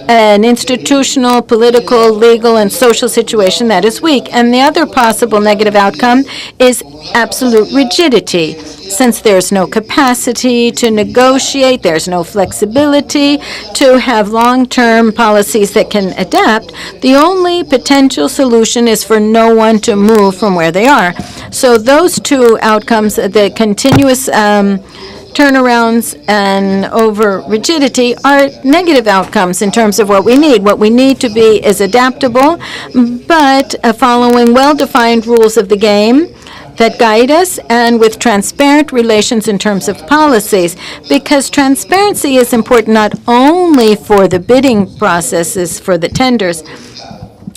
Speaker 4: an institutional, political, legal, and social situation that is weak. And the other possible negative outcome is absolute rigidity. Since there's no capacity to negotiate, there's no flexibility to have long-term policies that can adapt, the only potential solution is for no one to move from where they are. So those two outcomes, the continuous turnarounds and over rigidity, are negative outcomes in terms of what we need. What we need to be is adaptable, but following well-defined rules of the game that guide us, and with transparent relations in terms of policies, because transparency is important not only for the bidding processes, for the tenders,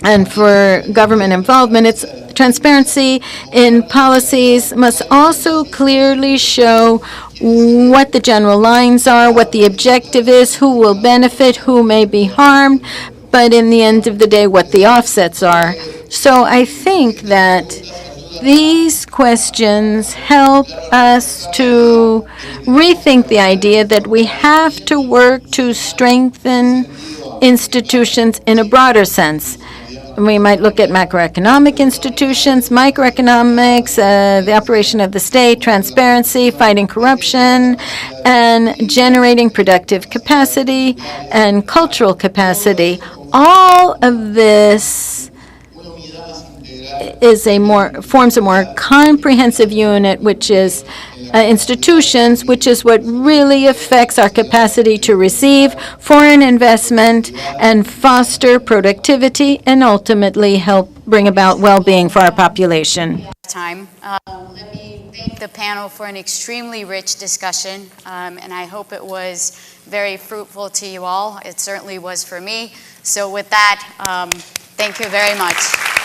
Speaker 4: and for government involvement. It's transparency in policies must also clearly show what the general lines are, what the objective is, who will benefit, who may be harmed, but in the end of the day, what the offsets are. So I think that these questions help us to rethink the idea that we have to work to strengthen institutions in a broader sense. We might look at macroeconomic institutions, microeconomics, the operation of the state, transparency, fighting corruption, and generating productive capacity and cultural capacity. All of this forms a more comprehensive unit, which is institutions, which is what really affects our capacity to receive foreign investment and foster productivity and ultimately help bring about well-being for our population.
Speaker 2: Let me thank the panel for an extremely rich discussion, and I hope it was very fruitful to you all. It certainly was for me. So with that, thank you very much.